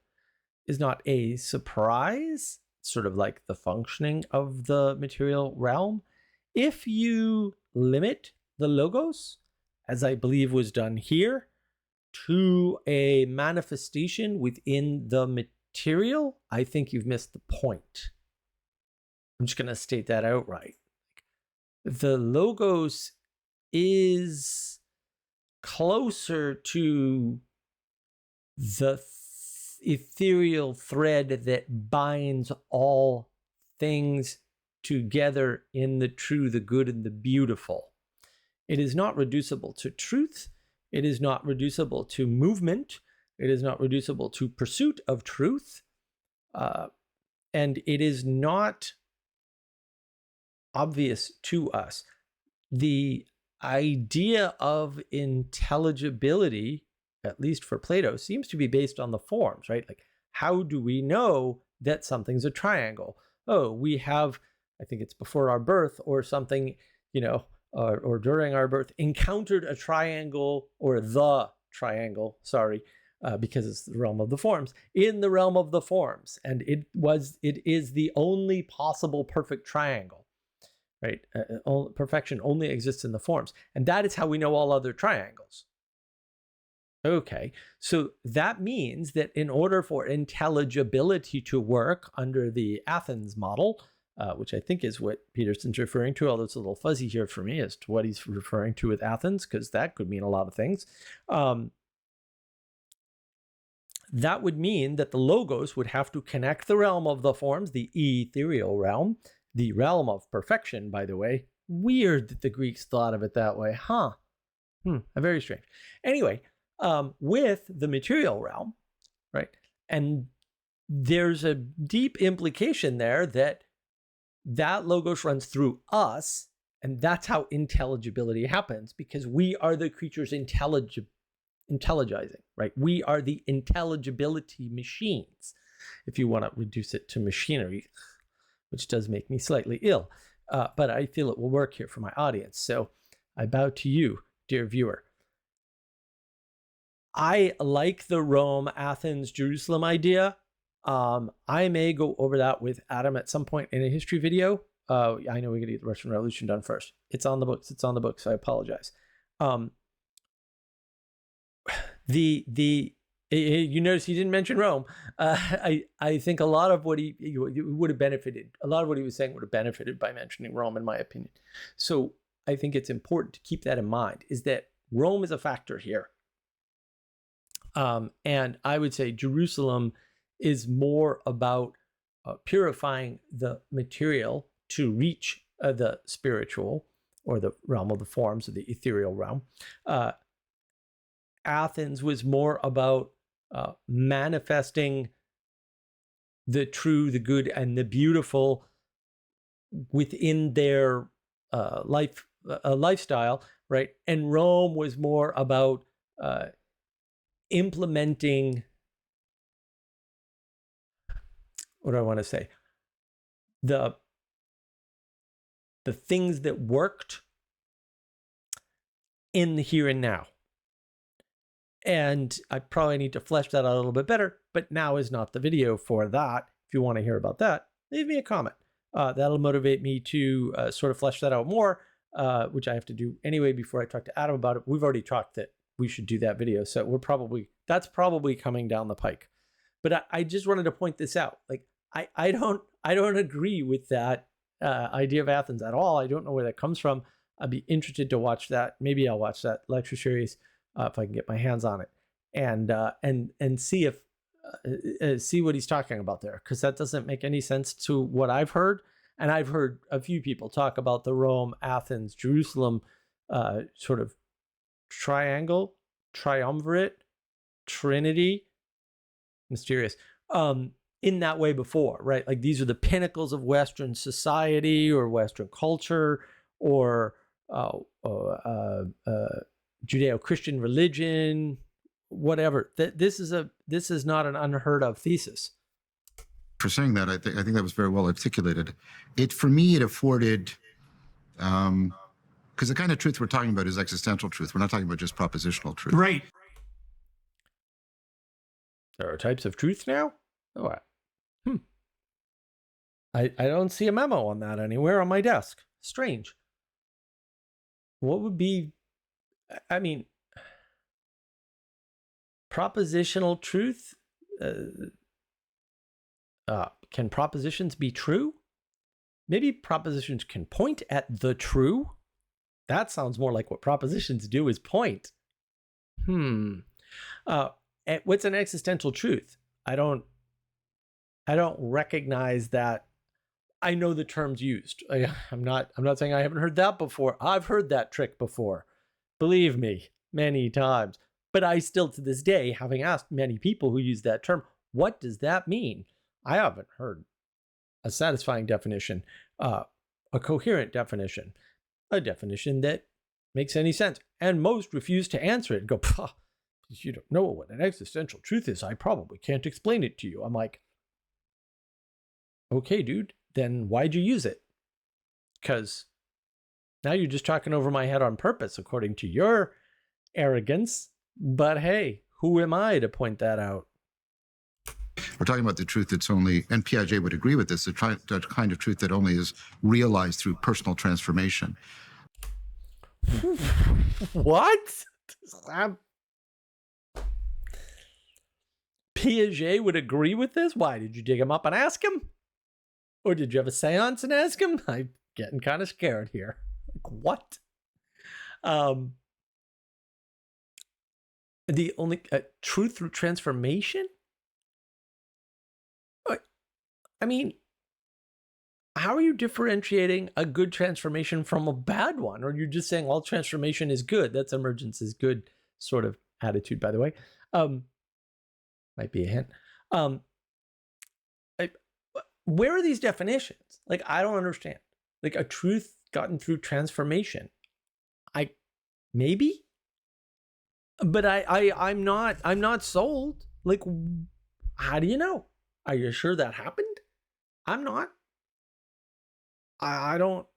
is not a surprise. It's sort of like the functioning of the material realm. If you limit the logos, as I believe was done here, to a manifestation within the material, I think you've missed the point. I'm just going to state that outright. The logos is closer to the ethereal thread that binds all things together in the true, the good, and the beautiful. It is not reducible to truth. It is not reducible to movement. It is not reducible to pursuit of truth. And it is not obvious to us. The idea of intelligibility, at least for Plato, seems to be based on the forms, right? Like, how do we know that something's a triangle? Oh, we have, I think it's before our birth or something, or during our birth, encountered a triangle, or the triangle, because it's the realm of the forms, in the realm of the forms. And it is the only possible perfect triangle, right? Perfection only exists in the forms. And that is how we know all other triangles. Okay, so that means that in order for intelligibility to work under the Athens model, which I think is what Peterson's referring to, although it's a little fuzzy here for me as to what he's referring to with Athens, because that could mean a lot of things. That would mean that the logos would have to connect the realm of the forms, the ethereal realm, the realm of perfection, by the way. Weird that the Greeks thought of it that way, huh? Very strange. Anyway, with the material realm, right? And there's a deep implication there that logos runs through us, and that's how intelligibility happens, because we are the creatures intelligizing, right? We are the intelligibility machines, if you want to reduce it to machinery, which does make me slightly ill, but I feel it will work here for my audience. So I bow to you, dear viewer. I like the Rome, Athens, Jerusalem idea. I may go over that with Adam at some point in a history video. I know we got to get the Russian Revolution done first. It's on the books. I apologize. You notice he didn't mention Rome. I think a lot of what he would have benefited, a lot of what he was saying would have benefited by mentioning Rome, in my opinion. So I think it's important to keep that in mind, is that Rome is a factor here. And I would say Jerusalem is more about purifying the material to reach the spiritual, or the realm of the forms, or the ethereal realm. Athens was more about manifesting the true, the good, and the beautiful within their lifestyle, right? And Rome was more about implementing, what do I want to say? The things that worked in the here and now. And I probably need to flesh that out a little bit better, but now is not the video for that. If you want to hear about that, leave me a comment. That'll motivate me to sort of flesh that out more, which I have to do anyway before I talk to Adam about it. We've already talked that we should do that video, so that's probably coming down the pike. But I just wanted to point this out. Like, I don't agree with that idea of Athens at all. I don't know where that comes from. I'd be interested to watch that. Maybe I'll watch that lecture series if I can get my hands on it, and see if see what he's talking about there, because that doesn't make any sense to what I've heard. And I've heard a few people talk about the Rome, Athens, Jerusalem sort of triangle, triumvirate, trinity, mysterious, in that way before, right? Like, these are the pinnacles of Western society or Western culture, or Judeo-Christian religion, whatever. This is not an unheard of thesis. for saying that. I think that was very well articulated. For me, it afforded, because the kind of truth we're talking about is existential truth. We're not talking about just propositional truth. Right. There are types of truth now? Oh, I don't see a memo on that anywhere on my desk. Strange. What would be, I mean, propositional truth? Can propositions be true? Maybe propositions can point at the true? That sounds more like what propositions do, is point. What's an existential truth? I don't recognize that. I know the terms used. I'm not saying I haven't heard that before. I've heard that trick before. Believe me, many times. But I still, to this day, having asked many people who use that term, what does that mean? I haven't heard a satisfying definition, a coherent definition, a definition that makes any sense. And most refuse to answer it and go, you don't know what an existential truth is. I probably can't explain it to you. I'm like, okay, dude, then why'd you use it? Because now you're just talking over my head on purpose, according to your arrogance. But hey, who am I to point that out? We're talking about the truth that's only, and Piaget would agree with this, the kind of truth that only is realized through personal transformation. What? Piaget would agree with this? Why? Did you dig him up and ask him? Or did you have a seance and ask him? I'm getting kind of scared here. Like, what? The only truth through transformation? I mean, how are you differentiating a good transformation from a bad one? Or you're just saying all transformation is good? That's emergence is good sort of attitude, by the way. Might be a hint. Where are these definitions? Like, I don't understand. Like, a truth gotten through transformation. Maybe, but I'm not sold. Like, how do you know? Are you sure that happened? I'm not. I don't.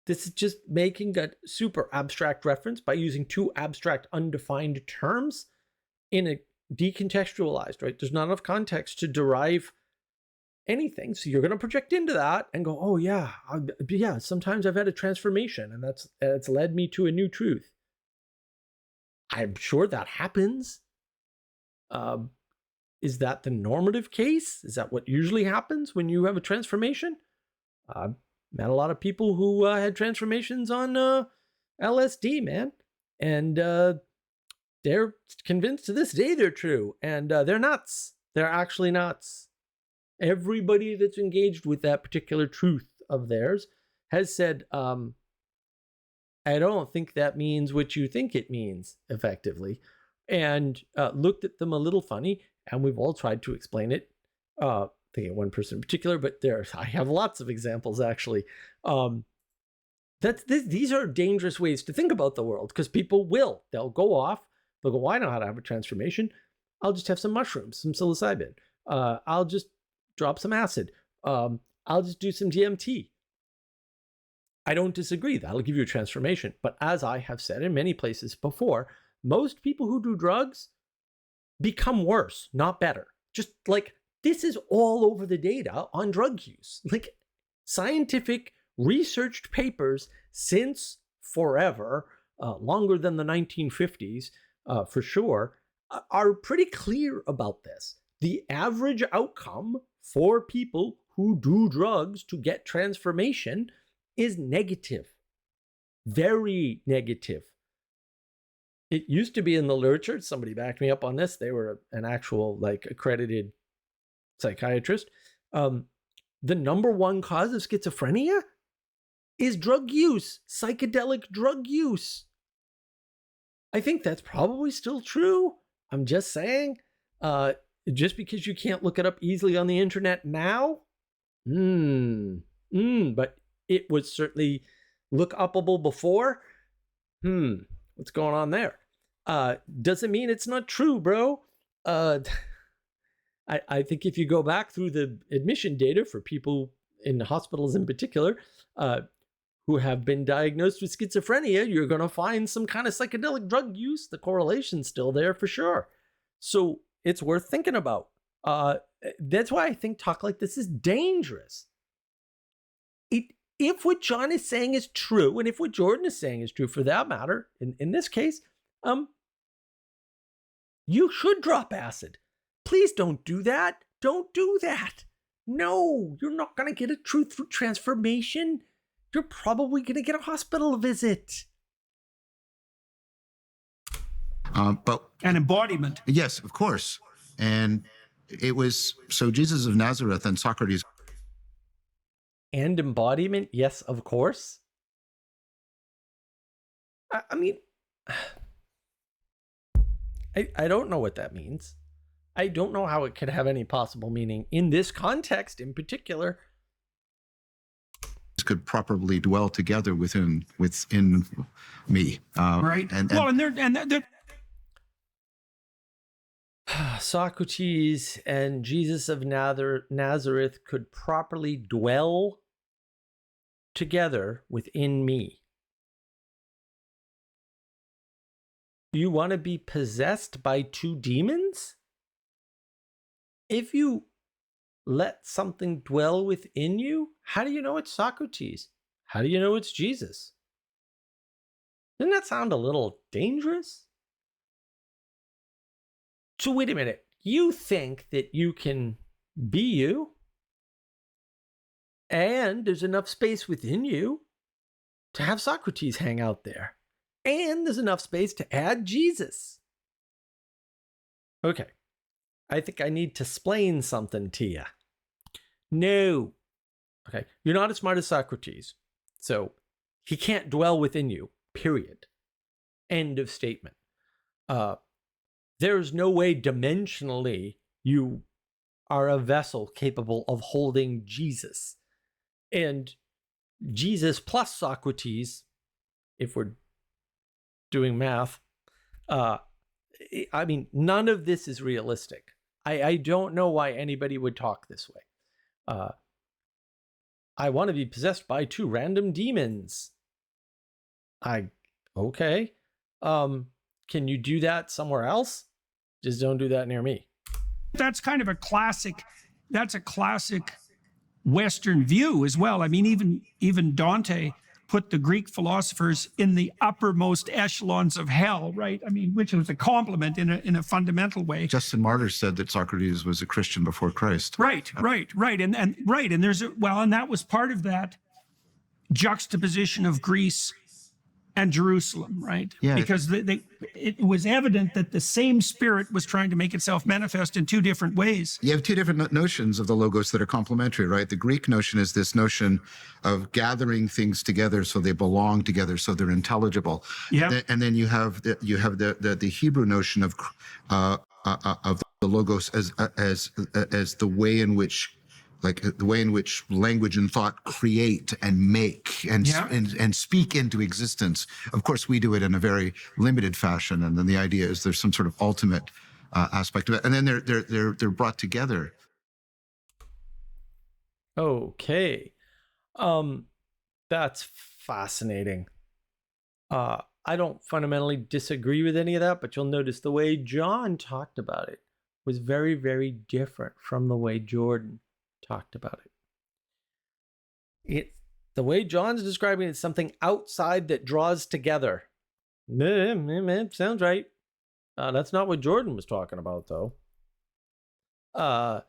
This is just making a super abstract reference by using two abstract, undefined terms in a decontextualized, right? There's not enough context to derive anything. So you're going to project into that and go, oh yeah, sometimes I've had a transformation and it's led me to a new truth. I'm sure that happens. Is that the normative case? Is that what usually happens when you have a transformation? I've met a lot of people who had transformations on LSD, man. And they're convinced to this day they're true. And they're nuts. They're actually nuts. Everybody that's engaged with that particular truth of theirs has said, I don't think that means what you think it means, effectively. And looked at them a little funny. And we've all tried to explain it. Thinking of one person in particular, but I have lots of examples, actually. These are dangerous ways to think about the world, because people they'll go off. They'll go, well, I know how to have a transformation. I'll just have some mushrooms, some psilocybin. I'll just drop some acid. I'll just do some DMT. I don't disagree. That'll give you a transformation. But as I have said in many places before, most people who do drugs become worse, not better. Just like, this is all over the data on drug use. Like, scientific researched papers since forever, longer than the 1950s, for sure, are pretty clear about this. The average outcome for people who do drugs to get transformation is negative. Very negative. It used to be in the literature. Somebody backed me up on this. They were an actual, like, accredited psychiatrist. The number one cause of schizophrenia is drug use, psychedelic drug use. I think that's probably still true. I'm just saying, just because you can't look it up easily on the internet now, but it was certainly look upable before. What's going on there? Doesn't mean it's not true, bro. I think if you go back through the admission data for people in hospitals in particular, who have been diagnosed with schizophrenia, you're going to find some kind of psychedelic drug use. The correlation's still there for sure. So it's worth thinking about. That's why I think talk like this is dangerous. If what John is saying is true, and if what Jordan is saying is true for that matter, in this case, you should drop acid. Please don't do that. Don't do that. No, you're not going to get a truth through transformation. You're probably going to get a hospital visit. But an embodiment. Yes, of course. And it was, so Jesus of Nazareth and Socrates. And embodiment, yes, of course. I mean, I don't know what that means. I don't know how it could have any possible meaning in this context in particular. Could properly dwell together within me. Right. And Socrates and Jesus of Nazareth could properly dwell together within me. You want to be possessed by two demons? If you let something dwell within you, how do you know it's Socrates? How do you know it's Jesus? Doesn't that sound a little dangerous? So wait a minute. You think that you can be you, and there's enough space within you to have Socrates hang out there, and there's enough space to add Jesus. Okay. I think I need to explain something to you. No. Okay. You're not as smart as Socrates. So he can't dwell within you, period. End of statement. There's no way dimensionally you are a vessel capable of holding Jesus. And Jesus plus Socrates, if we're doing math, I mean, none of this is realistic. I don't know why anybody would talk this way. I want to be possessed by two random demons. Okay. Can you do that somewhere else? Just don't do that near me. That's kind of a classic Western view as well. I mean, even Dante put the Greek philosophers in the uppermost echelons of hell, right? I mean, which was a compliment in a fundamental way. Justin Martyr said that Socrates was a Christian before Christ. Right. And there's and that was part of that juxtaposition of Greece and Jerusalem, right? Yeah. Because it was evident that the same spirit was trying to make itself manifest in two different ways. You have two different notions of the logos that are complementary, right? The Greek notion is this notion of gathering things together so they belong together, so they're intelligible. Yeah. And then you have the Hebrew notion of the logos as the way in which, like the way in which language and thought create and make and speak into existence. Of course, we do it in a very limited fashion, and then the idea is there's some sort of ultimate aspect of it, and then they're brought together. Okay, that's fascinating. I don't fundamentally disagree with any of that, but you'll notice the way John talked about it was very, very different from the way Jordan talked about it. The way John's describing it is something outside that draws together. Sounds right. That's not what Jordan was talking about, though. I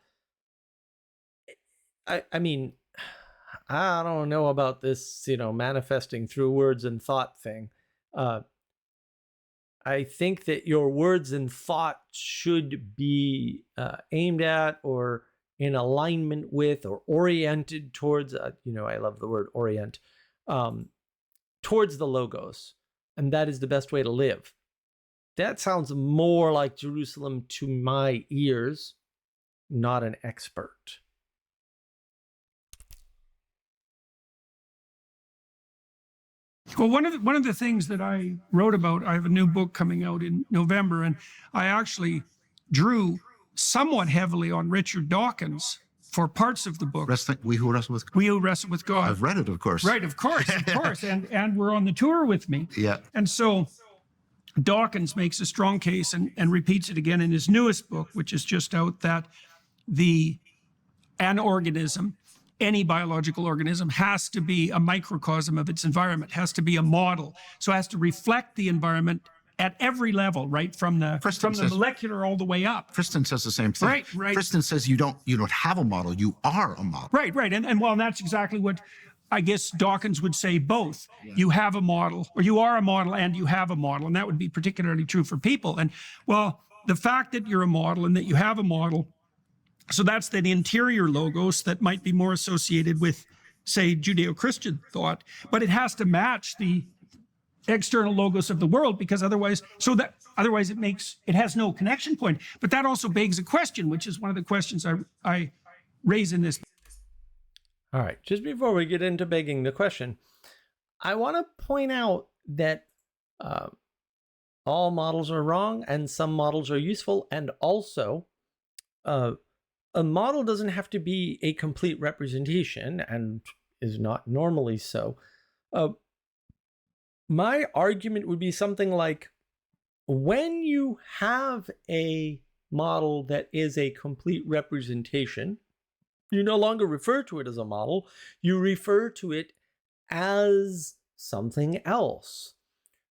mean, I don't know about this, manifesting through words and thought thing. I think that your words and thought should be aimed at or in alignment with or oriented towards, I love the word orient, towards the logos. And that is the best way to live. That sounds more like Jerusalem to my ears, not an expert. Well, one of the things that I wrote about, I have a new book coming out in November, and I actually drew somewhat heavily on Richard Dawkins for parts of the book. We Who Wrestle with God. We Who Wrestle with God. I've read it, of course. Right, of course. And we're on the tour with me. Yeah. And so Dawkins makes a strong case and repeats it again in his newest book, which is just out, that an organism, any biological organism, has to be a microcosm of its environment, has to be a model. So it has to reflect the environment at every level, right? From the molecular all the way up. Friston says the same thing. Right. Friston says you don't have a model, you are a model. Right. And that's exactly what I guess Dawkins would say, both. Yeah. You have a model, or you are a model and you have a model. And that would be particularly true for people. And well, the fact that you're a model and that you have a model, so that's the interior logos that might be more associated with, say, Judeo-Christian thought, but it has to match the external logos of the world, because otherwise it has no connection point. But that also begs a question, which is one of the questions I raise in this. All right, just before we get into begging the question, I want to point out that all models are wrong and some models are useful, and also a model doesn't have to be a complete representation and is not normally so. My argument would be something like, when you have a model that is a complete representation, you no longer refer to it as a model, you refer to it as something else.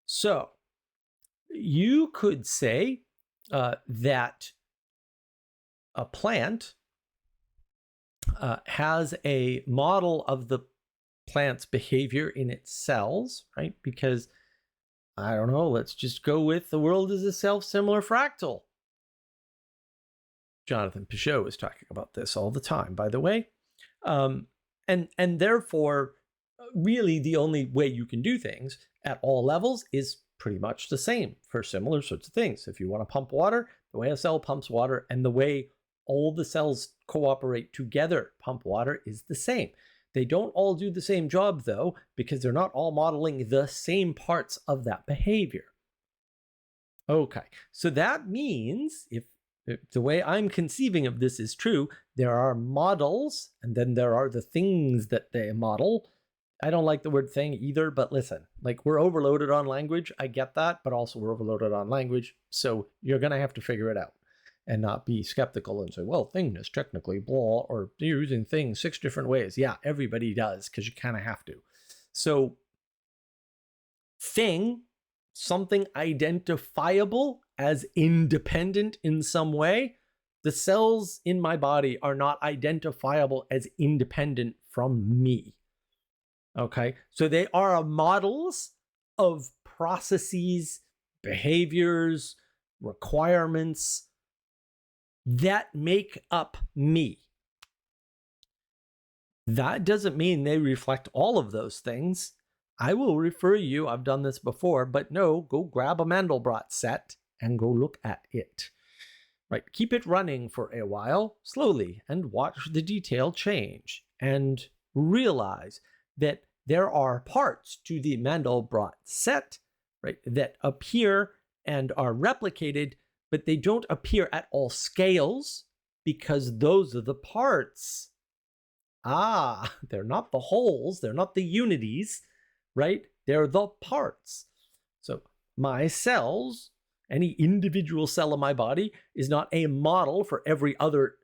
So you could say that a plant has a model of the plant's behavior in its cells, right? Because, I don't know, let's just go with the world is a self-similar fractal. Jonathan Pichot is talking about this all the time, by the way. And therefore, really the only way you can do things at all levels is pretty much the same for similar sorts of things. If you want to pump water, the way a cell pumps water and the way all the cells cooperate together pump water is the same. They don't all do the same job, though, because they're not all modeling the same parts of that behavior. Okay, so that means, if the way I'm conceiving of this is true, there are models, and then there are the things that they model. I don't like the word thing either, but listen, like, we're overloaded on language. I get that, but also we're overloaded on language. So you're going to have to figure it out and not be skeptical and say, well, thing is technically blah, or you're using thing 6 different ways. Yeah, everybody does, because you kind of have to. So thing, something identifiable as independent in some way. The cells in my body are not identifiable as independent from me. Okay, so they are models of processes, behaviors, requirements that make up me. That doesn't mean they reflect all of those things. I will refer you, I've done this before, but no, go grab a Mandelbrot set and go look at it. Right, keep it running for a while, slowly, and watch the detail change, and realize that there are parts to the Mandelbrot set, right, that appear and are replicated, but they don't appear at all scales, because those are the parts. They're not the wholes, they're not the unities, right? They're the parts. So my cells, any individual cell of my body, is not a model for every other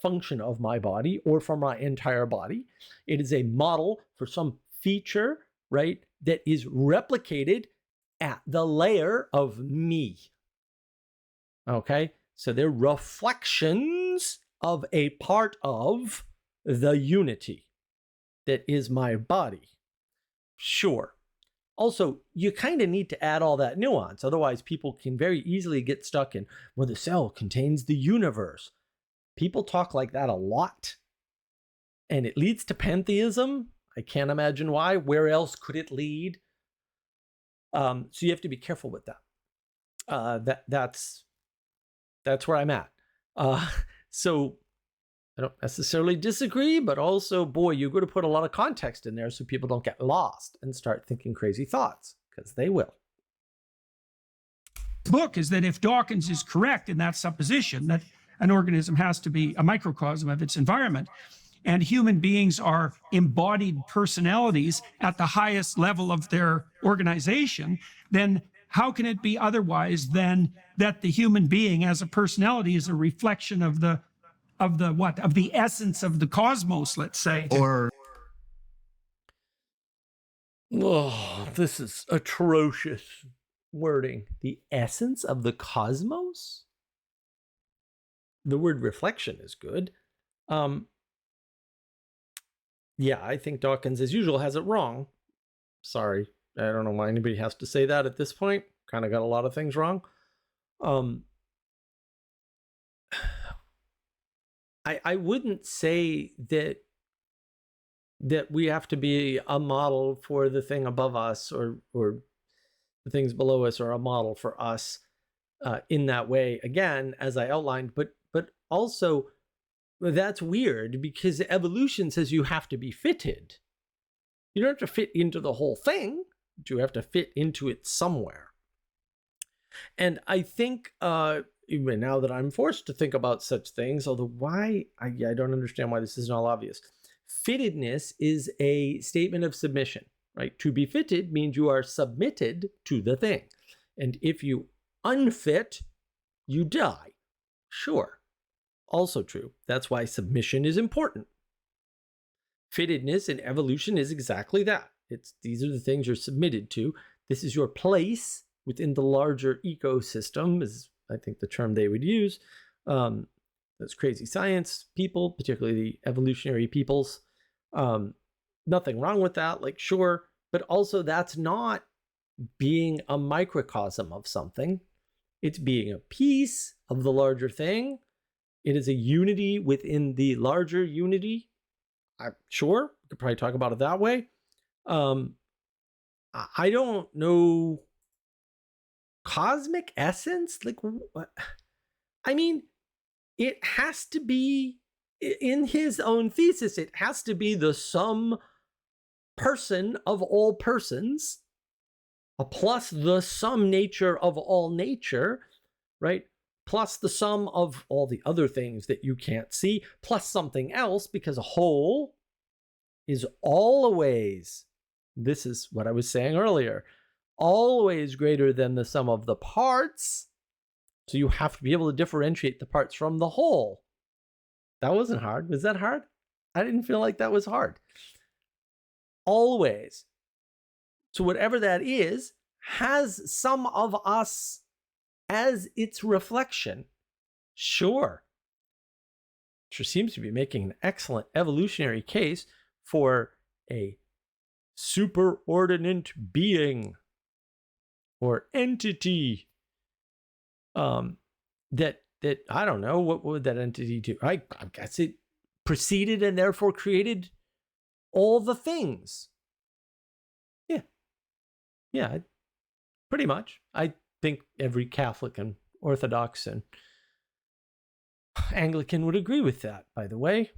function of my body or for my entire body. It is a model for some feature, right, that is replicated at the layer of me. Okay, so they're reflections of a part of the unity that is my body. Sure. Also, you kind of need to add all that nuance. Otherwise, people can very easily get stuck in, well, the cell contains the universe. People talk like that a lot. And it leads to pantheism. I can't imagine why. Where else could it lead? So you have to be careful with that. That's where I'm at. So I don't necessarily disagree, but also, boy, you're going to put a lot of context in there so people don't get lost and start thinking crazy thoughts, because they will. The book is that if Dawkins is correct in that supposition, that an organism has to be a microcosm of its environment. And human beings are embodied personalities at the highest level of their organization, then how can it be otherwise than that the human being as a personality is a reflection of the essence of the cosmos, let's say? Or Oh, this is atrocious wording. The essence of the cosmos? The word reflection is good. Yeah, I think Dawkins, as usual, has it wrong. Sorry. I don't know why anybody has to say that at this point. Kind of got a lot of things wrong. I wouldn't say that we have to be a model for the thing above us, or the things below us are a model for us in that way, again, as I outlined. But also, that's weird, because evolution says you have to be fitted. You don't have to fit into the whole thing, but you have to fit into it somewhere. And I think, even now that I'm forced to think about such things, although I don't understand why this isn't all obvious. Fittedness is a statement of submission, right? To be fitted means you are submitted to the thing. And if you unfit, you die. Sure. Also true. That's why submission is important. Fittedness in evolution is exactly that. These are the things you're submitted to. This is your place within the larger ecosystem, is I think the term they would use. Those crazy science people, particularly the evolutionary peoples. Nothing wrong with that, like, sure. But also, that's not being a microcosm of something. It's being a piece of the larger thing. It is a unity within the larger unity. Sure, we could probably talk about it that way. I don't know. Cosmic essence? Like, I mean, it has to be, in his own thesis, it has to be the sum person of all persons, plus the sum nature of all nature, right? Plus the sum of all the other things that you can't see, plus something else, because a whole is always, this is what I was saying earlier, always greater than the sum of the parts. So you have to be able to differentiate the parts from the whole. That wasn't hard. Was that hard? I didn't feel like that was hard. Always. So whatever that is, has some of us as its reflection. Sure. Sure seems to be making an excellent evolutionary case for a superordinate being or entity. That I don't know, what would that entity do? I guess it preceded and therefore created all the things. Yeah, pretty much. I think every Catholic and Orthodox and Anglican would agree with that, by the way.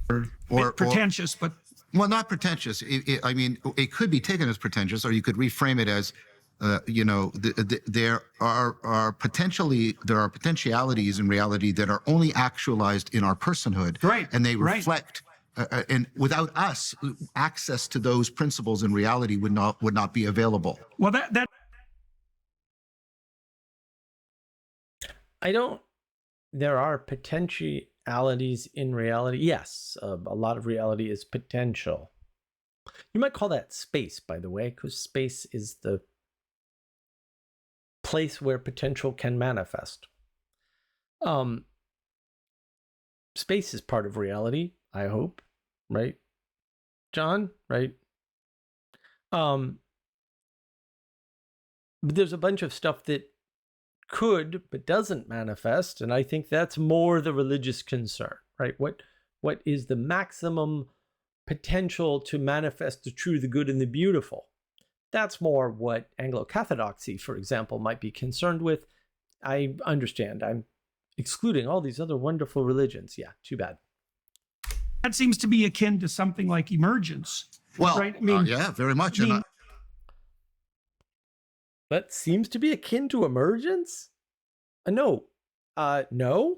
Or pretentious, but... Well, not pretentious. I mean, it could be taken as pretentious, or you could reframe it as, there are potentialities in reality that are only actualized in our personhood, right? And they reflect, and without us, access to those principles in reality would not be available. Well, there are potentialities in reality. Yes, a lot of reality is potential. You might call that space, by the way, because space is the place where potential can manifest. Space is part of reality, I hope, right? John, right? But there's a bunch of stuff that could but doesn't manifest, and I think that's more the religious concern, right? What is the maximum potential to manifest the true, the good, and the beautiful? That's more what Anglo-Cathodoxy, for example, might be concerned with. I understand. I'm excluding all these other wonderful religions. Yeah, too bad. That seems to be akin to something like emergence. Well, right? I mean, yeah, very much. That seems to be akin to emergence? No. No.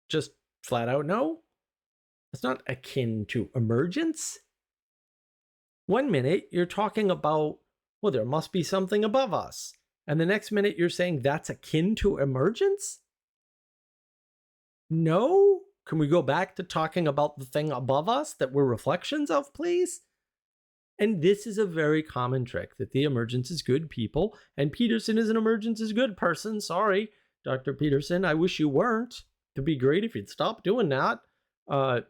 Just flat out no. It's not akin to emergence. 1 minute you're talking about, well, there must be something above us. And the next minute you're saying that's akin to emergence? No? Can we go back to talking about the thing above us that we're reflections of, please? And this is a very common trick, that the emergence is good people, and Peterson is an emergence is good person. Sorry, Dr. Peterson, I wish you weren't. It'd be great if you'd stop doing that.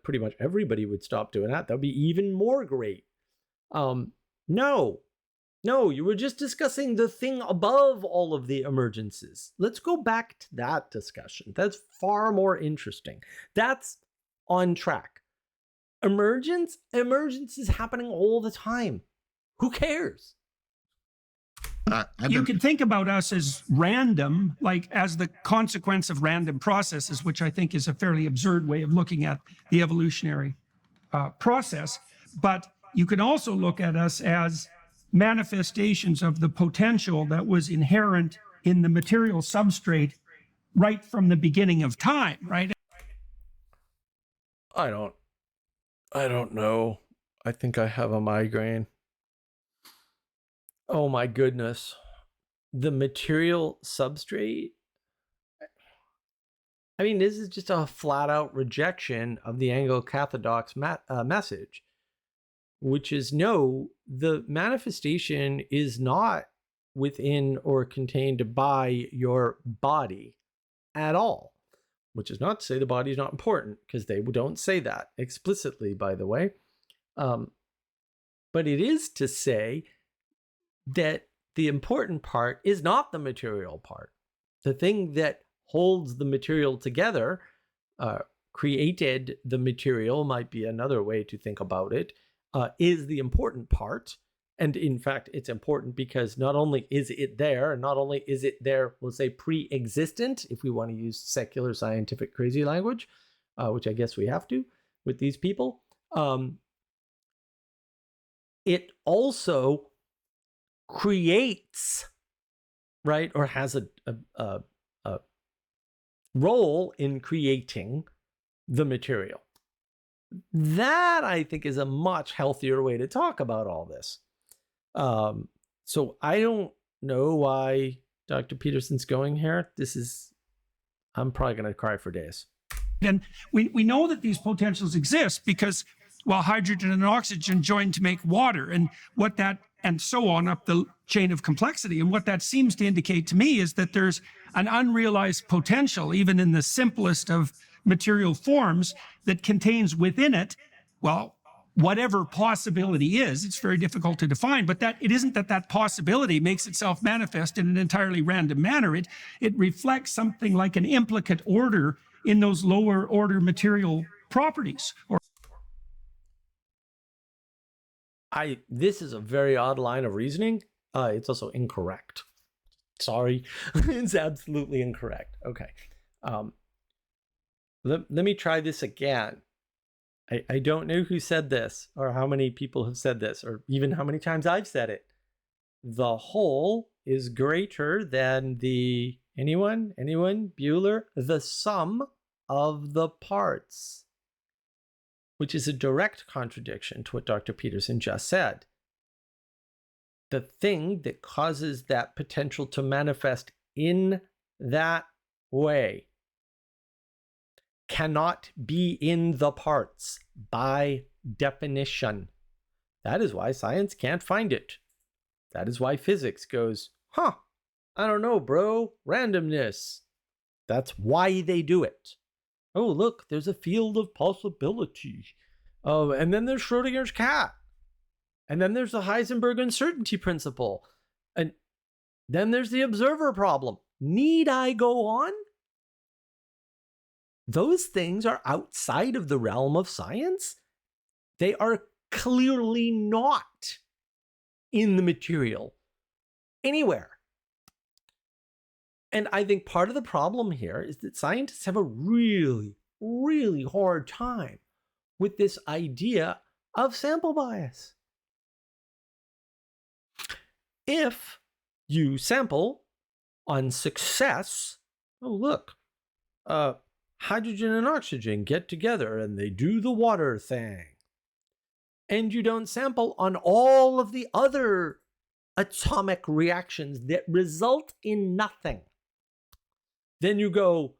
Pretty much everybody would stop doing that. That'd be even more great. No, you were just discussing the thing above all of the emergences. Let's go back to that discussion. That's far more interesting. That's on track. Emergence is happening all the time. Who cares? You can think about us as random, like as the consequence of random processes, which I think is a fairly absurd way of looking at the evolutionary process. But you can also look at us as manifestations of the potential that was inherent in the material substrate right from the beginning of time, right? I don't know. I think I have a migraine. Oh my goodness. The material substrate? I mean, this is just a flat out rejection of the Anglo-Cathodox message, which is no, the manifestation is not within or contained by your body at all, which is not to say the body is not important, because they don't say that explicitly, by the way. But it is to say that the important part is not the material part. The thing that holds the material together, created the material, might be another way to think about it, is the important part. And in fact, it's important because not only is it there, we'll say pre-existent, if we want to use secular scientific crazy language, which I guess we have to with these people. It also creates, right, or has a role in creating the material. That, I think, is a much healthier way to talk about all this. So I don't know why Dr. Peterson's going here. I'm probably going to cry for days. And we know that these potentials exist because, well, hydrogen and oxygen join to make water, and what that, and so on up the chain of complexity. And what that seems to indicate to me is that there's an unrealized potential, even in the simplest of material forms, that contains within it, well, whatever possibility is. It's very difficult to define, but that it isn't that possibility makes itself manifest in an entirely random manner. It reflects something like an implicate order in those lower order material properties. This is a very odd line of reasoning. It's also incorrect. Sorry. It's absolutely incorrect. Okay. Let me try this again. I don't know who said this, or how many people have said this, or even how many times I've said it. The whole is greater than the, anyone, Bueller? The sum of the parts, which is a direct contradiction to what Dr. Peterson just said. The thing that causes that potential to manifest in that way cannot be in the parts by definition. That is why science can't find it. That is why physics goes, I don't know, bro, randomness. That's why they do it. Oh, look, there's a field of possibility. Oh, and then there's Schrodinger's cat. And then there's the Heisenberg uncertainty principle. And then there's the observer problem. Need I go on? Those things are outside of the realm of science. They are clearly not in the material anywhere. And I think part of the problem here is that scientists have a really, really hard time with this idea of sample bias. If you sample on success oh, look, hydrogen and oxygen get together and they do the water thing. And you don't sample on all of the other atomic reactions that result in nothing. Then you go,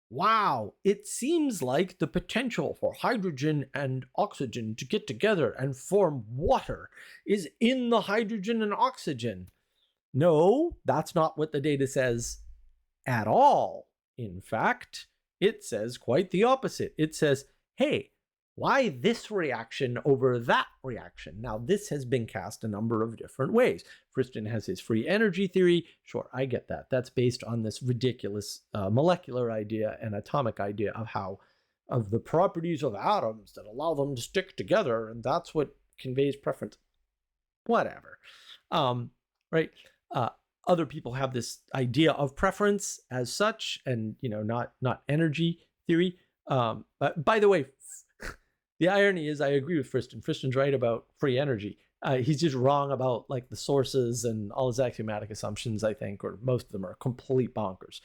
wow, it seems like the potential for hydrogen and oxygen to get together and form water is in the hydrogen and oxygen. No, that's not what the data says at all. In fact, it says quite the opposite. It says, hey, why this reaction over that reaction? Now, this has been cast a number of different ways. Friston has his free energy theory. Sure, I get that. That's based on this ridiculous molecular idea and atomic idea of the properties of atoms that allow them to stick together, and that's what conveys preference. Whatever, right? Other people have this idea of preference as such, and not energy theory. But by the way, the irony is I agree with Friston. Friston's right about free energy. He's just wrong about like the sources and all his axiomatic assumptions, I think, or most of them are complete bonkers.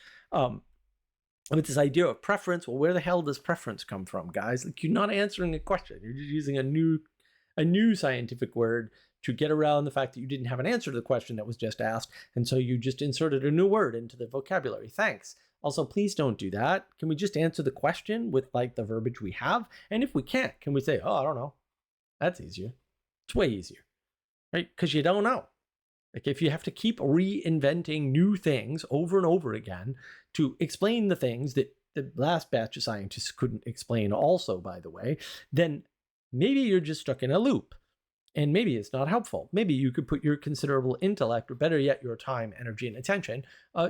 With this idea of preference, well, where the hell does preference come from, guys? Like, you're not answering a question. You're just using a new scientific word to get around the fact that you didn't have an answer to the question that was just asked, and so you just inserted a new word into the vocabulary. Thanks. Also, please don't do that. Can we just answer the question with like the verbiage we have? And if we can't, can we say, oh, I don't know. That's easier. It's way easier, right? Because you don't know. Like, if you have to keep reinventing new things over and over again to explain the things that the last batch of scientists couldn't explain also, by the way, then maybe you're just stuck in a loop. And maybe it's not helpful. Maybe you could put your considerable intellect, or better yet, your time, energy, and attention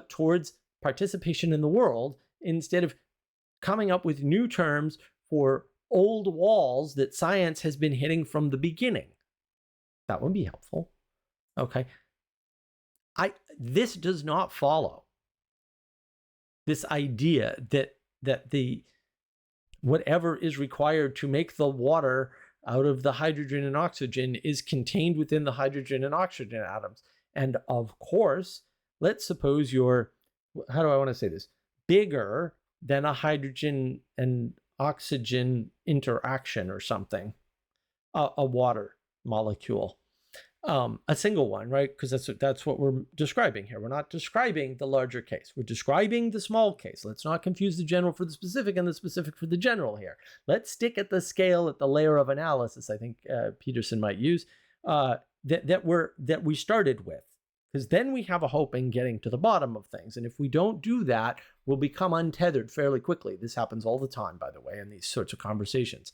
towards participation in the world instead of coming up with new terms for old walls that science has been hitting from the beginning. That would be helpful. Okay. This does not follow this idea that the whatever is required to make the water out of the hydrogen and oxygen is contained within the hydrogen and oxygen atoms. And of course, let's suppose you're, how do I want to say this, bigger than a hydrogen and oxygen interaction or something, a water molecule, a single one, right? Because that's what we're describing here. We're not describing the larger case. We're describing the small case. Let's not confuse the general for the specific and the specific for the general here. Let's stick at the scale, at the layer of analysis, I think Peterson might use, that we started with. Because then we have a hope in getting to the bottom of things. And if we don't do that, we'll become untethered fairly quickly. This happens all the time, by the way, in these sorts of conversations.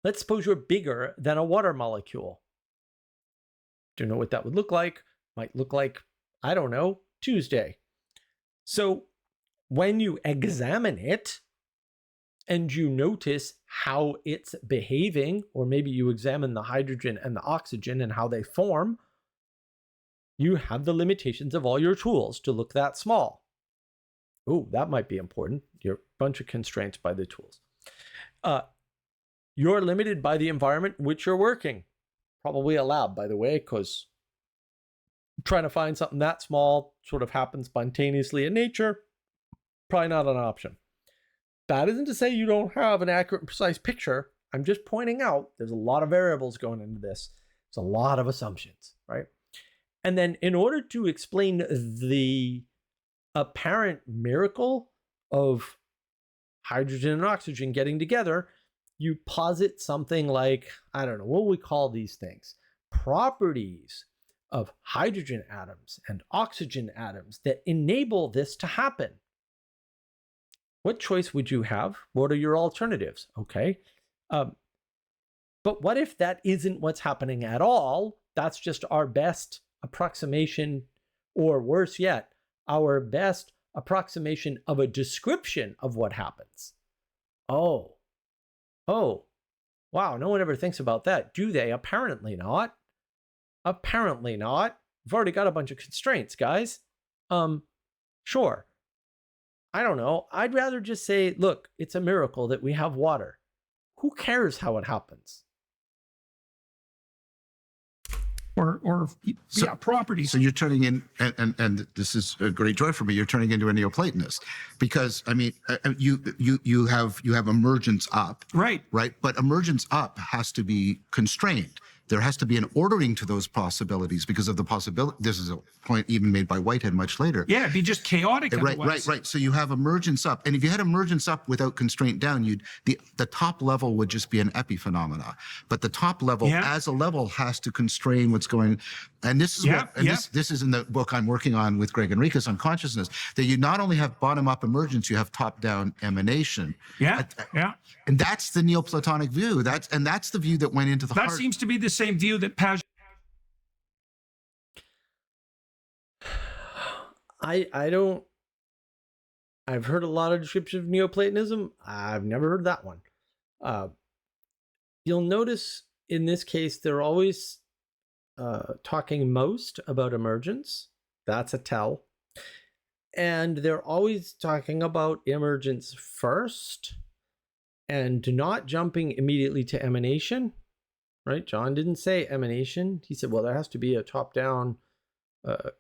Let's suppose you're bigger than a water molecule. Don't know what that would look like. Might look like, I don't know, Tuesday. So when you examine it and you notice how it's behaving, or maybe you examine the hydrogen and the oxygen and how they form, you have the limitations of all your tools to look that small. Oh, that might be important. You're a bunch of constraints by the tools. You're limited by the environment in which you're working. Probably a lab, by the way, because trying to find something that small sort of happens spontaneously in nature. Probably not an option. That isn't to say you don't have an accurate and precise picture. I'm just pointing out there's a lot of variables going into this. It's a lot of assumptions, right? And then in order to explain the apparent miracle of hydrogen and oxygen getting together, you posit something like, I don't know, what we call these things? Properties of hydrogen atoms and oxygen atoms that enable this to happen. What choice would you have? What are your alternatives? Okay. But what if that isn't what's happening at all? That's just our best approximation, or worse yet, our best approximation of a description of what happens. Oh, wow, no one ever thinks about that, do they? Apparently not. Apparently not. We've already got a bunch of constraints, guys. Sure. I don't know. I'd rather just say, look, it's a miracle that we have water. Who cares how it happens? or properties. So you're turning in, and this is a great joy for me. You're turning into a Neoplatonist, because I mean, you have emergence up, Right. But emergence up has to be constrained. There has to be an ordering to those possibilities because of the possibility. This is a point even made by Whitehead much later. Yeah, it'd be just chaotic otherwise. Right. So you have emergence up, and if you had emergence up without constraint down, the top level would just be an epiphenomena. But the top level, as a level, has to constrain what's going. And this is this is in the book I'm working on with Greg Enriquez on consciousness. That you not only have bottom up emergence, you have top down emanation. Yeah. And that's the Neoplatonic view. That's the view that went into the heart. That seems to be the same view that Page. I don't. I've heard a lot of descriptions of Neoplatonism. I've never heard that one. You'll notice in this case they're always talking most about emergence. That's a tell. And they're always talking about emergence first and not jumping immediately to emanation, right? John didn't say emanation. He said, well, there has to be a top-down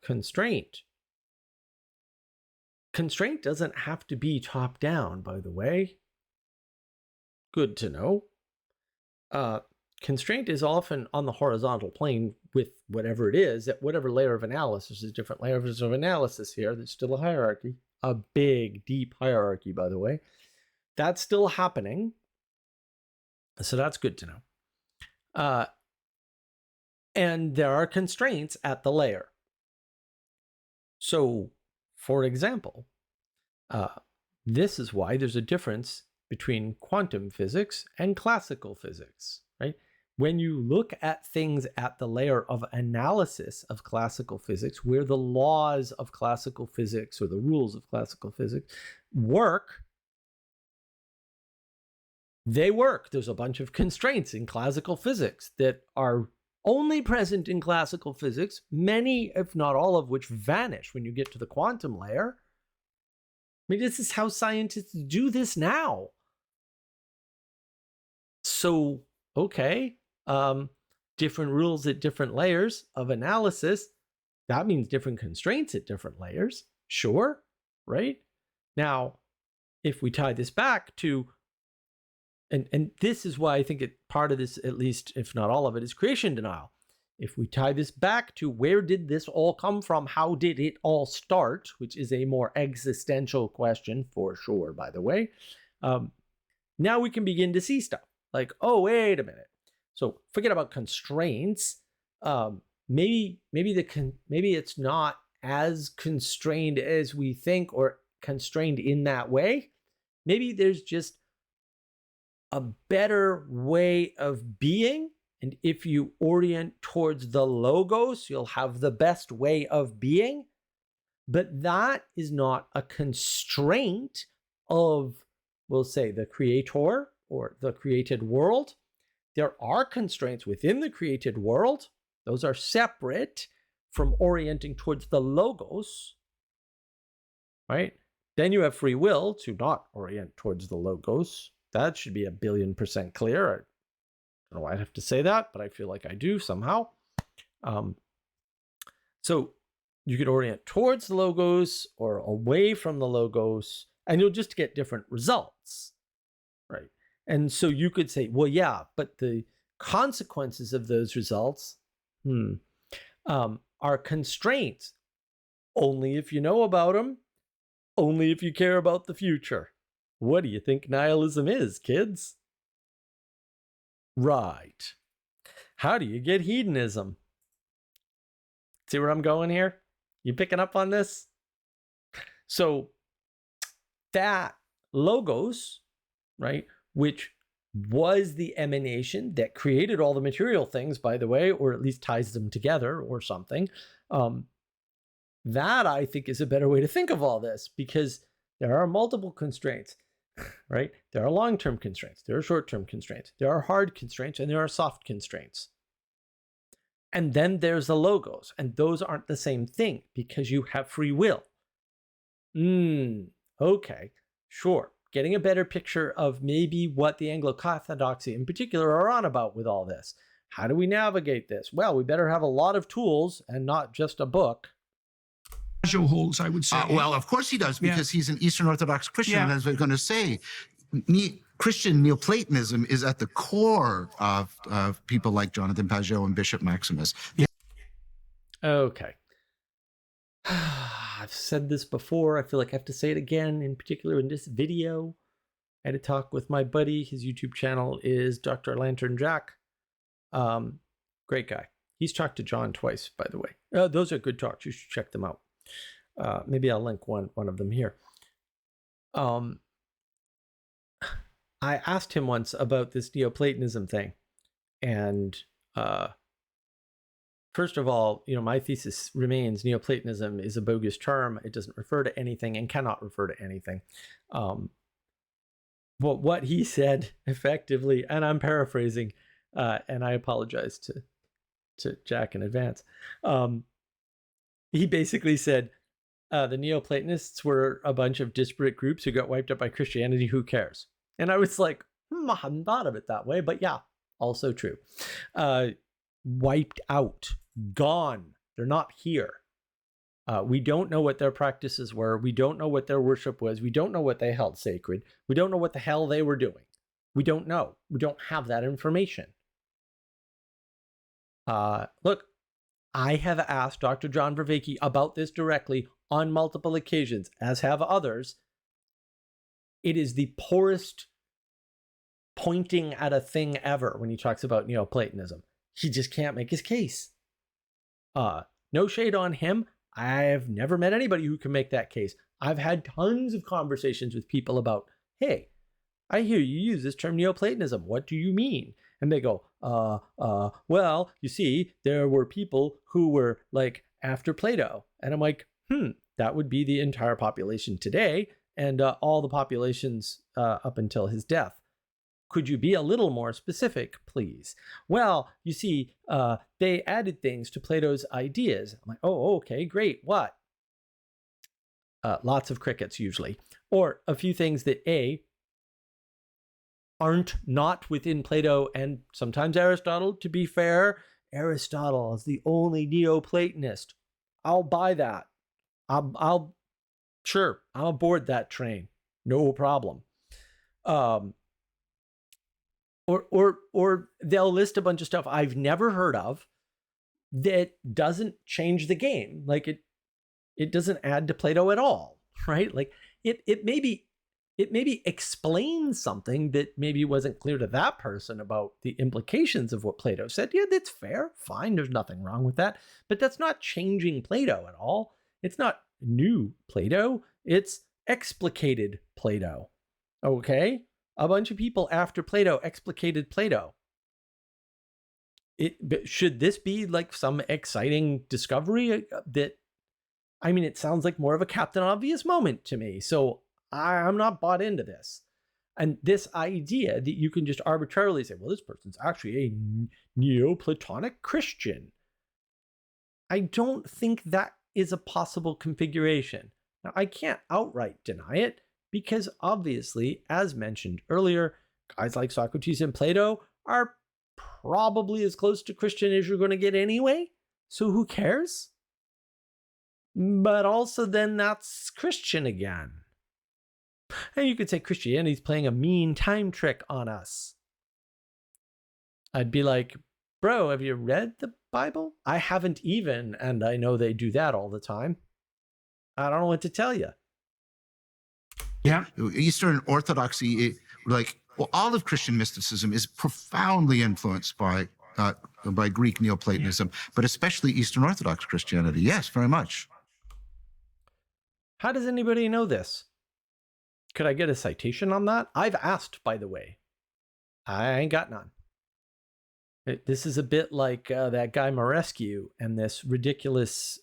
constraint. Constraint doesn't have to be top-down, by the way. Good to know. Constraint is often on the horizontal plane with whatever it is, at whatever layer of analysis. There's different layers of analysis here. There's still a hierarchy, a big, deep hierarchy, by the way. That's still happening. So that's good to know. And there are constraints at the layer. So, for example, this is why there's a difference between quantum physics and classical physics, right? When you look at things at the layer of analysis of classical physics, where the laws of classical physics or the rules of classical physics work, they work. There's a bunch of constraints in classical physics that are only present in classical physics, many, if not all of which, vanish when you get to the quantum layer. I mean, this is how scientists do this now. So, okay, different rules at different layers of analysis. That means different constraints at different layers. Sure, right? Now, if we tie this back to, and this is why I think part of this, at least, if not all of it, is creation denial. If we tie this back to where did this all come from, how did it all start, which is a more existential question for sure, by the way, now we can begin to see stuff like, oh, wait a minute. So forget about constraints. Maybe it's not as constrained as we think, or constrained in that way. Maybe there's just a better way of being. And if you orient towards the logos, you'll have the best way of being. But that is not a constraint of, we'll say, the creator or the created world. There are constraints within the created world. Those are separate from orienting towards the logos, right? Then you have free will to not orient towards the logos. That should be 1,000,000,000% clear. I don't know why I'd have to say that, but I feel like I do somehow. So you could orient towards the logos or away from the logos, and you'll just get different results, right? And so you could say, well, yeah, but the consequences of those results are constraints only if you know about them, only if you care about the future. What do you think nihilism is, kids? Right. How do you get hedonism? See where I'm going here? You picking up on this? So that logos, right, which was the emanation that created all the material things, by the way, or at least ties them together or something, that I think is a better way to think of all this, because there are multiple constraints, right? There are long-term constraints, there are short-term constraints, there are hard constraints, and there are soft constraints. And then there's the logos, and those aren't the same thing because you have free will. Okay, sure. Getting a better picture of maybe what the Anglo-Orthodoxy in particular are on about with all this. How do we navigate this? Well, we better have a lot of tools and not just a book. Holds, I would say. Well, of course he does, because he's an Eastern Orthodox Christian. And as we're going to say, Christian Neoplatonism is at the core of people like Jonathan Pageau and Bishop Maximus. Okay. I've said this before. I feel like I have to say it again, in particular in this video. I had a talk with my buddy. His YouTube channel is Dr. Lantern Jack. Great guy. He's talked to John twice, by the way. Those are good talks. You should check them out. Maybe I'll link one of them here. I asked him once about this Neoplatonism thing. And first of all, my thesis remains Neoplatonism is a bogus term. It doesn't refer to anything and cannot refer to anything. But what he said effectively, and I'm paraphrasing, and I apologize to Jack in advance. He basically said, the Neoplatonists were a bunch of disparate groups who got wiped out by Christianity. Who cares? And I was like, I hadn't thought of it that way, but yeah, also true. Wiped out, gone. They're not here. We don't know what their practices were. We don't know what their worship was. We don't know what they held sacred. We don't know what the hell they were doing. We don't know. We don't have that information. Look, I have asked Dr. John Vervaeke about this directly on multiple occasions, as have others. It is the poorest pointing at a thing ever when he talks about Neoplatonism. He just can't make his case. No shade on him. I've never met anybody who can make that case. I've had tons of conversations with people about, hey, I hear you use this term Neoplatonism. What do you mean? And they go, well, you see, there were people who were like after Plato. And I'm like, that would be the entire population today and all the populations up until his death. Could you be a little more specific, please? Well, you see, they added things to Plato's ideas. I'm like, oh, okay, great. What? Lots of crickets, usually. Or a few things that, aren't not within Plato and sometimes Aristotle. To be fair, Aristotle is the only Neoplatonist. I'll buy that. Sure, I'm aboard that train. No problem. Or they'll list a bunch of stuff I've never heard of that doesn't change the game. Like it doesn't add to Plato at all, right? Like it maybe explains something that maybe wasn't clear to that person about the implications of what Plato said. Yeah, that's fair. Fine. There's nothing wrong with that. But that's not changing Plato at all. It's not new Plato. It's explicated Plato. Okay? A bunch of people after Plato explicated Plato. Should this be like some exciting discovery that, it sounds like more of a Captain Obvious moment to me. So I'm not bought into this. And this idea that you can just arbitrarily say, well, this person's actually a Neoplatonic Christian. I don't think that is a possible configuration. Now, I can't outright deny it because obviously, as mentioned earlier, guys like Socrates and Plato are probably as close to Christian as you're going to get anyway. So who cares? But also then that's Christian again. And you could say Christianity's playing a mean time trick on us. I'd be like, bro, have you read the Bible? I haven't even, and I know they do that all the time. I don't know what to tell you. Yeah. Eastern Orthodoxy, all of Christian mysticism is profoundly influenced by Greek Neoplatonism, but especially Eastern Orthodox Christianity. Yes, very much. How does anybody know this? Could I get a citation on that? I've asked, by the way. I ain't got none. This is a bit like that guy Marescu and this ridiculous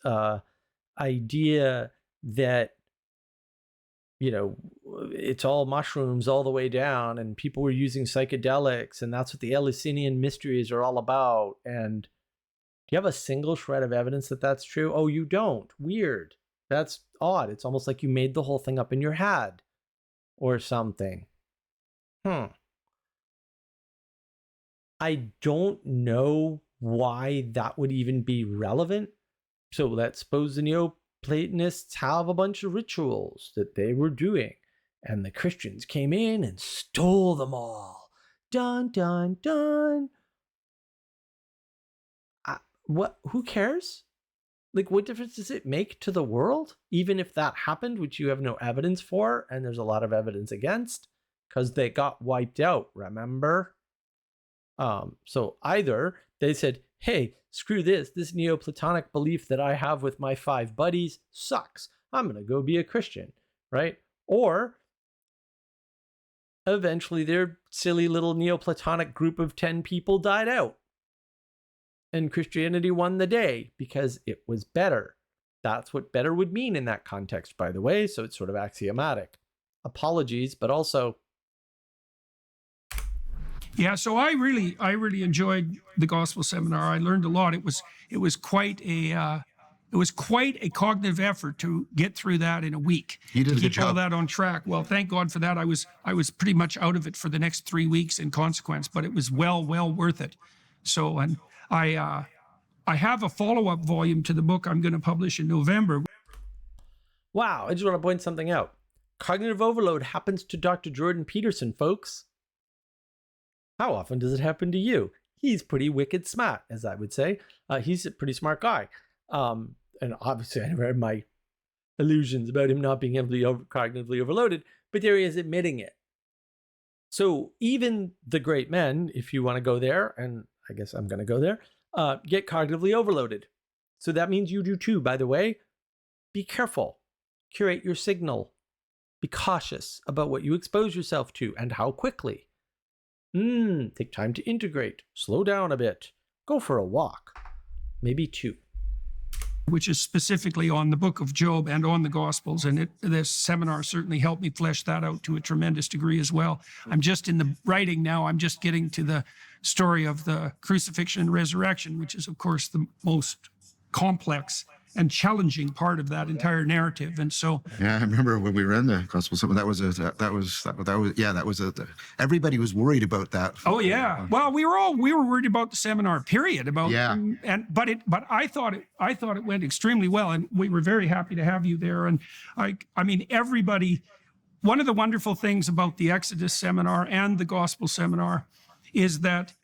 idea that, it's all mushrooms all the way down and people were using psychedelics and that's what the Eleusinian mysteries are all about. And do you have a single shred of evidence that that's true? Oh, you don't. Weird. That's odd. It's almost like you made the whole thing up in your head or something. I don't know why that would even be relevant. So let's suppose the Neoplatonists have a bunch of rituals that they were doing, and the Christians came in and stole them all. Dun, dun, dun. What? Who cares? Like, what difference does it make to the world? Even if that happened, which you have no evidence for, and there's a lot of evidence against, because they got wiped out, remember? So either they said, hey, screw this Neoplatonic belief that I have with my 5 buddies sucks. I'm going to go be a Christian, right? Or eventually their silly little Neoplatonic group of 10 people died out. And Christianity won the day because it was better. That's what better would mean in that context, by the way. So it's sort of axiomatic. Apologies, but also... Yeah, so I really enjoyed the gospel seminar. I learned a lot. It was quite a cognitive effort to get through that in a week. You did a good keep all job. that on track. Well, thank God for that. I was pretty much out of it for the next 3 weeks in consequence, but it was well worth it. So, and I have a follow-up volume to the book I'm going to publish in November. Wow, I just want to point something out. Cognitive overload happens to Dr. Jordan Peterson, folks. How often does it happen to you? He's pretty wicked smart, as I would say. He's a pretty smart guy. And obviously I never had my illusions about him not being able to be cognitively overloaded, but there he is admitting it. So even the great men, if you want to go there, and I guess I'm going to go there, get cognitively overloaded. So that means you do too, by the way. Be careful. Curate your signal. Be cautious about what you expose yourself to and how quickly. Take time to integrate. Slow down a bit. Go for a walk. Maybe 2. Which is specifically on the book of Job and on the Gospels. And this seminar certainly helped me flesh that out to a tremendous degree as well. I'm just in the writing now. I'm just getting to the story of the crucifixion and resurrection, which is, of course, the most complex and challenging part of that entire narrative. And so, yeah, I remember when we ran the gospel seminar, everybody was worried about that. Oh yeah. Well, we were worried about the seminar period, but I thought it went extremely well, and we were very happy to have you there. And I mean, everybody, one of the wonderful things about the Exodus seminar and the gospel seminar is that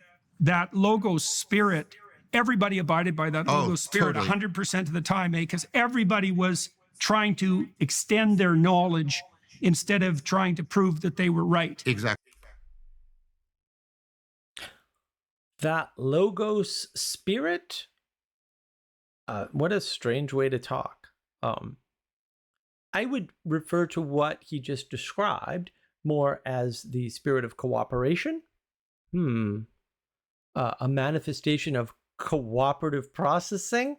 Logos spirit, everybody abided by that Logos spirit 100% of the time, because everybody was trying to extend their knowledge instead of trying to prove that they were right. Exactly. That Logos spirit? What a strange way to talk. I would refer to what he just described more as the spirit of cooperation. A manifestation of cooperative processing,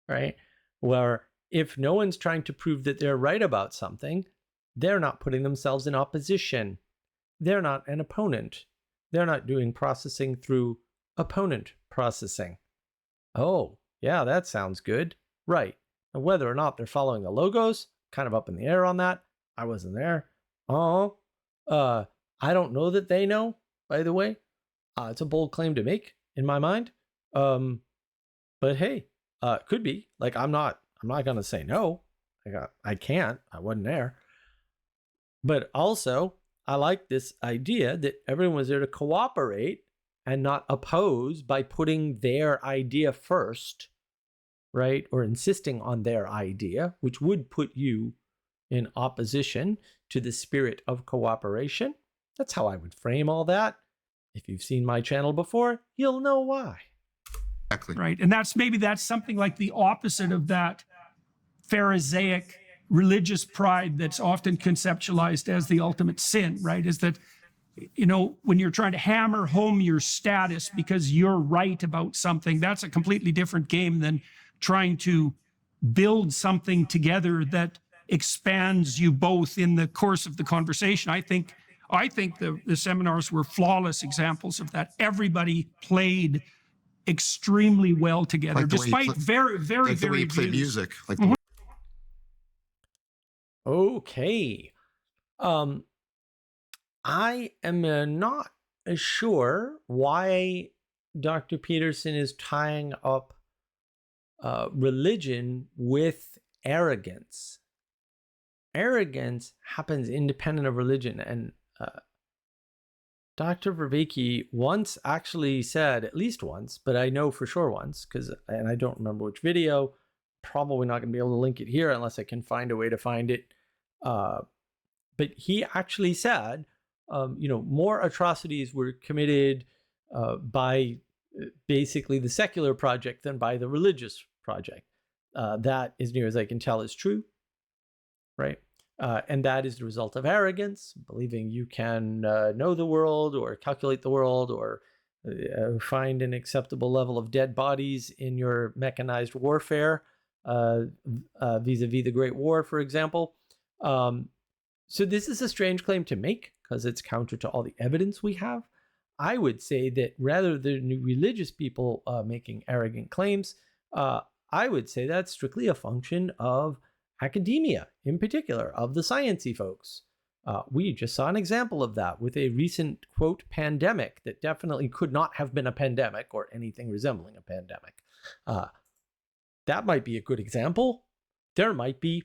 right? Where if no one's trying to prove that they're right about something, they're not putting themselves in opposition. They're not an opponent. They're not doing processing through opponent processing. Oh, yeah, that sounds good. Right. And whether or not they're following the Logos, kind of up in the air on that. I wasn't there. I don't know that they know, by the way. It's a bold claim to make in my mind. But hey, could be. Like, I'm not gonna say no. I can't. I wasn't there. But also, I like this idea that everyone was there to cooperate and not oppose by putting their idea first, right? Or insisting on their idea, which would put you in opposition to the spirit of cooperation. That's how I would frame all that. If you've seen my channel before, you'll know why. Exactly. Right. And that's something like the opposite of that Pharisaic religious pride that's often conceptualized as the ultimate sin, right? Is that, when you're trying to hammer home your status because you're right about something, that's a completely different game than trying to build something together that expands you both in the course of the conversation. I think the seminars were flawless examples of that. Everybody played extremely well together, Like despite very the way you play views. music. Like Okay. I am not sure why Dr. Peterson is tying up religion with arrogance. Arrogance happens independent of religion, and Dr. Vervaeke once actually said, at least once, but I know for sure once, and I don't remember which video, probably not going to be able to link it here unless I can find a way to find it. But he actually said, more atrocities were committed by basically the secular project than by the religious project. That, as near as I can tell, is true, right? And that is the result of arrogance, believing you can know the world or calculate the world or find an acceptable level of dead bodies in your mechanized warfare, vis-a-vis the Great War, for example. So this is a strange claim to make because it's counter to all the evidence we have. I would say that rather than religious people making arrogant claims, I would say that's strictly a function of academia, in particular, of the sciencey folks. We just saw an example of that with a recent, quote, pandemic that definitely could not have been a pandemic or anything resembling a pandemic. That might be a good example. There might be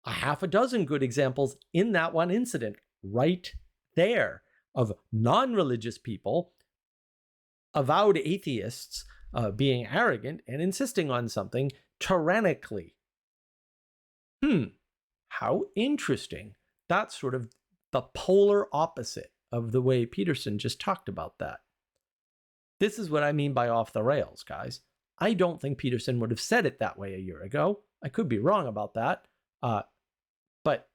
a half a dozen good examples in that one incident right there of non-religious people, avowed atheists, being arrogant and insisting on something tyrannically. How interesting. That's sort of the polar opposite of the way Peterson just talked about that. This is what I mean by off the rails, guys. I don't think Peterson would have said it that way a year ago. I could be wrong about that. But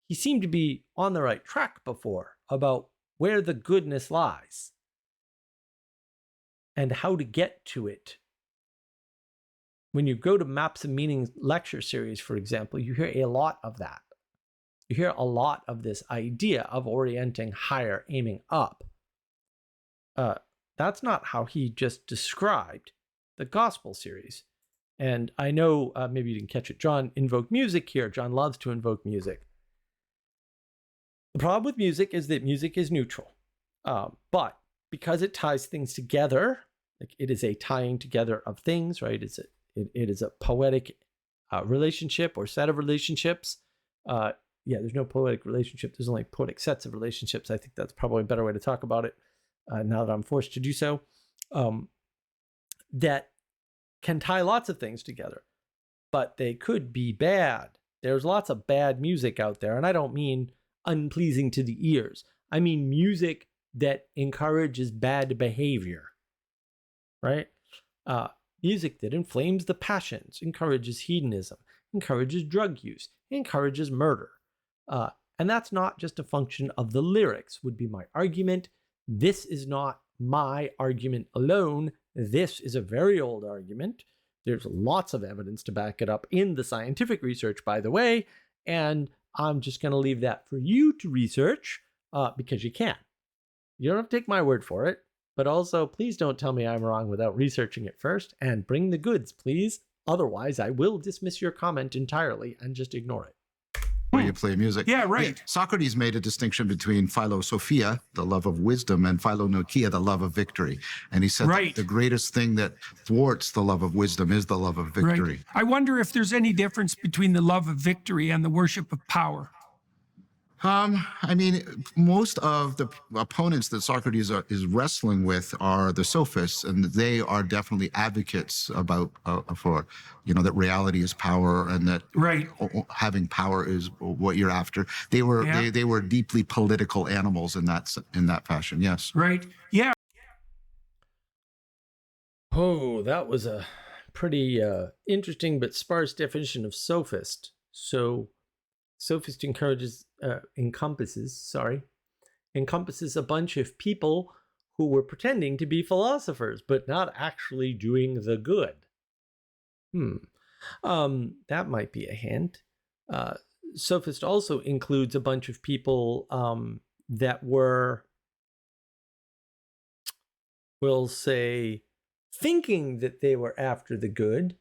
he seemed to be on the right track before about where the goodness lies and how to get to it. When you go to Maps and Meanings lecture series, for example, you hear a lot of that. You hear a lot of this idea of orienting higher, aiming up. That's not how he just described the gospel series. And I know maybe you didn't catch it. John invoked music here. John loves to invoke music. The problem with music is that music is neutral. But because it ties things together, like it is a tying together of things, right? It is a poetic relationship or set of relationships. There's no poetic relationship. There's only poetic sets of relationships. I think that's probably a better way to talk about it now that I'm forced to do so. That can tie lots of things together, but they could be bad. There's lots of bad music out there, and I don't mean unpleasing to the ears. I mean music that encourages bad behavior, right? Music that inflames the passions, encourages hedonism, encourages drug use, encourages murder. And that's not just a function of the lyrics, would be my argument. This is not my argument alone. This is a very old argument. There's lots of evidence to back it up in the scientific research, by the way, and I'm just going to leave that for you to research because you can. You don't have to take my word for it. But also, please don't tell me I'm wrong without researching it first, and bring the goods, please. Otherwise, I will dismiss your comment entirely and just ignore it. Where you play music. Yeah, right. Socrates made a distinction between philosophia, the love of wisdom, and philonokia, the love of victory. And he said that the greatest thing that thwarts the love of wisdom is the love of victory. Right. I wonder if there's any difference between the love of victory and the worship of power. I mean, most of the opponents that Socrates is wrestling with are the sophists, and they are definitely advocates about for that reality is power, and that having power is what you're after. They were they were deeply political animals in that fashion. Yes. Right. Yeah. Oh, that was a pretty interesting but sparse definition of sophist. So, sophist encompasses a bunch of people who were pretending to be philosophers, but not actually doing the good. That might be a hint. Sophist also includes a bunch of people that were, we'll say, thinking that they were after the good,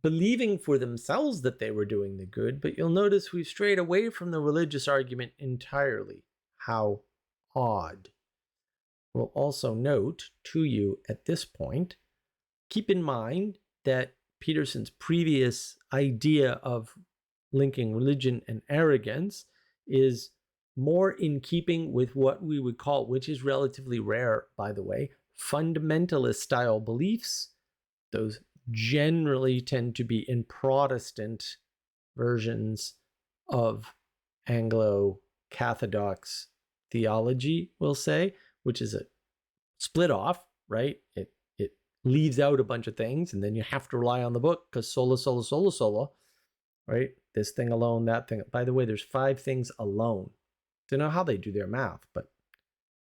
believing for themselves that they were doing the good, but you'll notice we've strayed away from the religious argument entirely. How odd. will also note to you at this point, keep in mind that Peterson's previous idea of linking religion and arrogance is more in keeping with what we would call, which is relatively rare, by the way, fundamentalist style beliefs. Those generally tend to be in Protestant versions of Anglo-Catholic theology, we'll say, which is a split off, right? It leaves out a bunch of things, and then you have to rely on the book because sola, sola, sola, sola, right? This thing alone, that thing. By the way, there's 5 things alone. Don't know how they do their math, but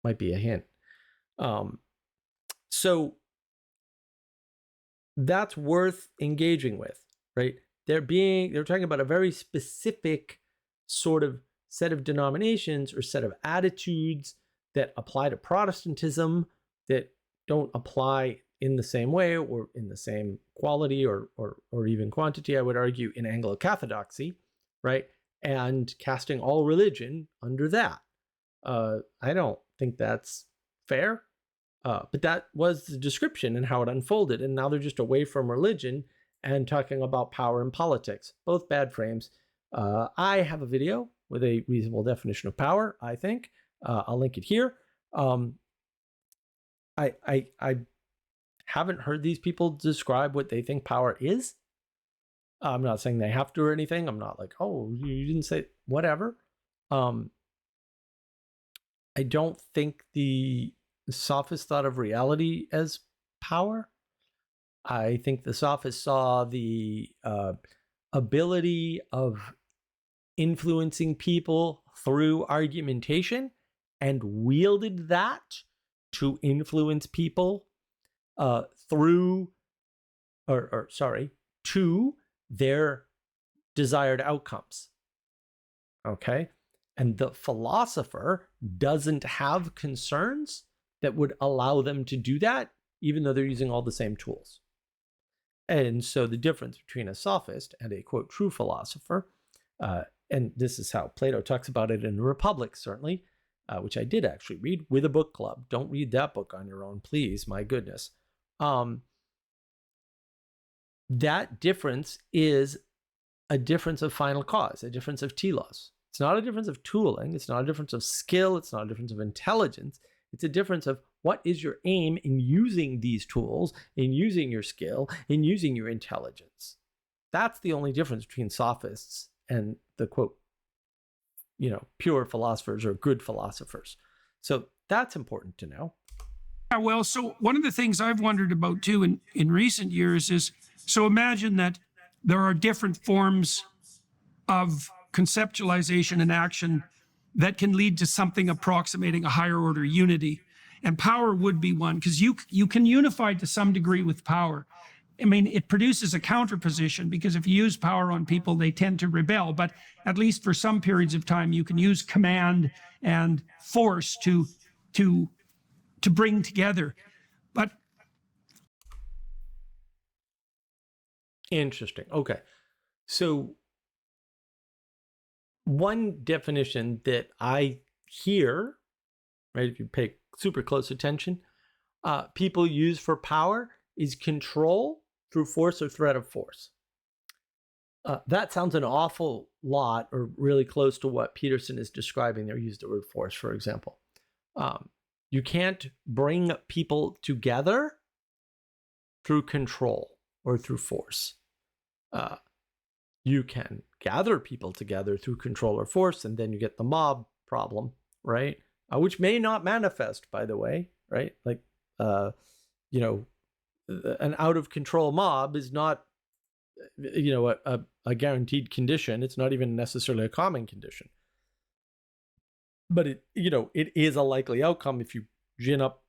might be a hint. So that's worth engaging with, right? They're talking about a very specific sort of set of denominations or set of attitudes that apply to Protestantism that don't apply in the same way or in the same quality or even quantity, I would argue, in Anglo-Catholicity, right? And casting all religion under that. I don't think that's fair, but that was the description and how it unfolded. And now they're just away from religion and talking about power and politics. Both bad frames. I have a video with a reasonable definition of power, I think. I'll link it here. I haven't heard these people describe what they think power is. I'm not saying they have to or anything. I'm not like, oh, you didn't say whatever. I don't think the sophists thought of reality as power. I think the sophists saw the ability of influencing people through argumentation and wielded that to influence people to their desired outcomes. Okay? And the philosopher doesn't have concerns that would allow them to do that, even though they're using all the same tools. And so the difference between a sophist and a, quote, true philosopher, and this is how Plato talks about it in the Republic, certainly, which I did actually read with a book club. Don't read that book on your own, please. My goodness. That difference is a difference of final cause, a difference of telos. It's not a difference of tooling. It's not a difference of skill. It's not a difference of intelligence. It's a difference of what is your aim in using these tools, in using your skill, in using your intelligence. That's the only difference between sophists and the, quote, pure philosophers or good philosophers. So that's important to know. Yeah, well, so one of the things I've wondered about too in recent years is, so imagine that there are different forms of conceptualization and action that can lead to something approximating a higher order unity. And power would be one, because you can unify to some degree with power. I mean, it produces a counterposition, because if you use power on people, they tend to rebel. But at least for some periods of time, you can use command and force to bring together. But interesting. Okay. So one definition that I hear, right, if you pay super close attention, people use for power is control through force or threat of force. That sounds an awful lot or really close to what Peterson is describing there. Use the word force, for example. You can't bring people together through control or through force. You can gather people together through control or force, and then you get the mob problem, right? Which may not manifest, by the way, right? Like, an out of control mob is not, a guaranteed condition. It's not even necessarily a common condition. But it is a likely outcome if you gin up,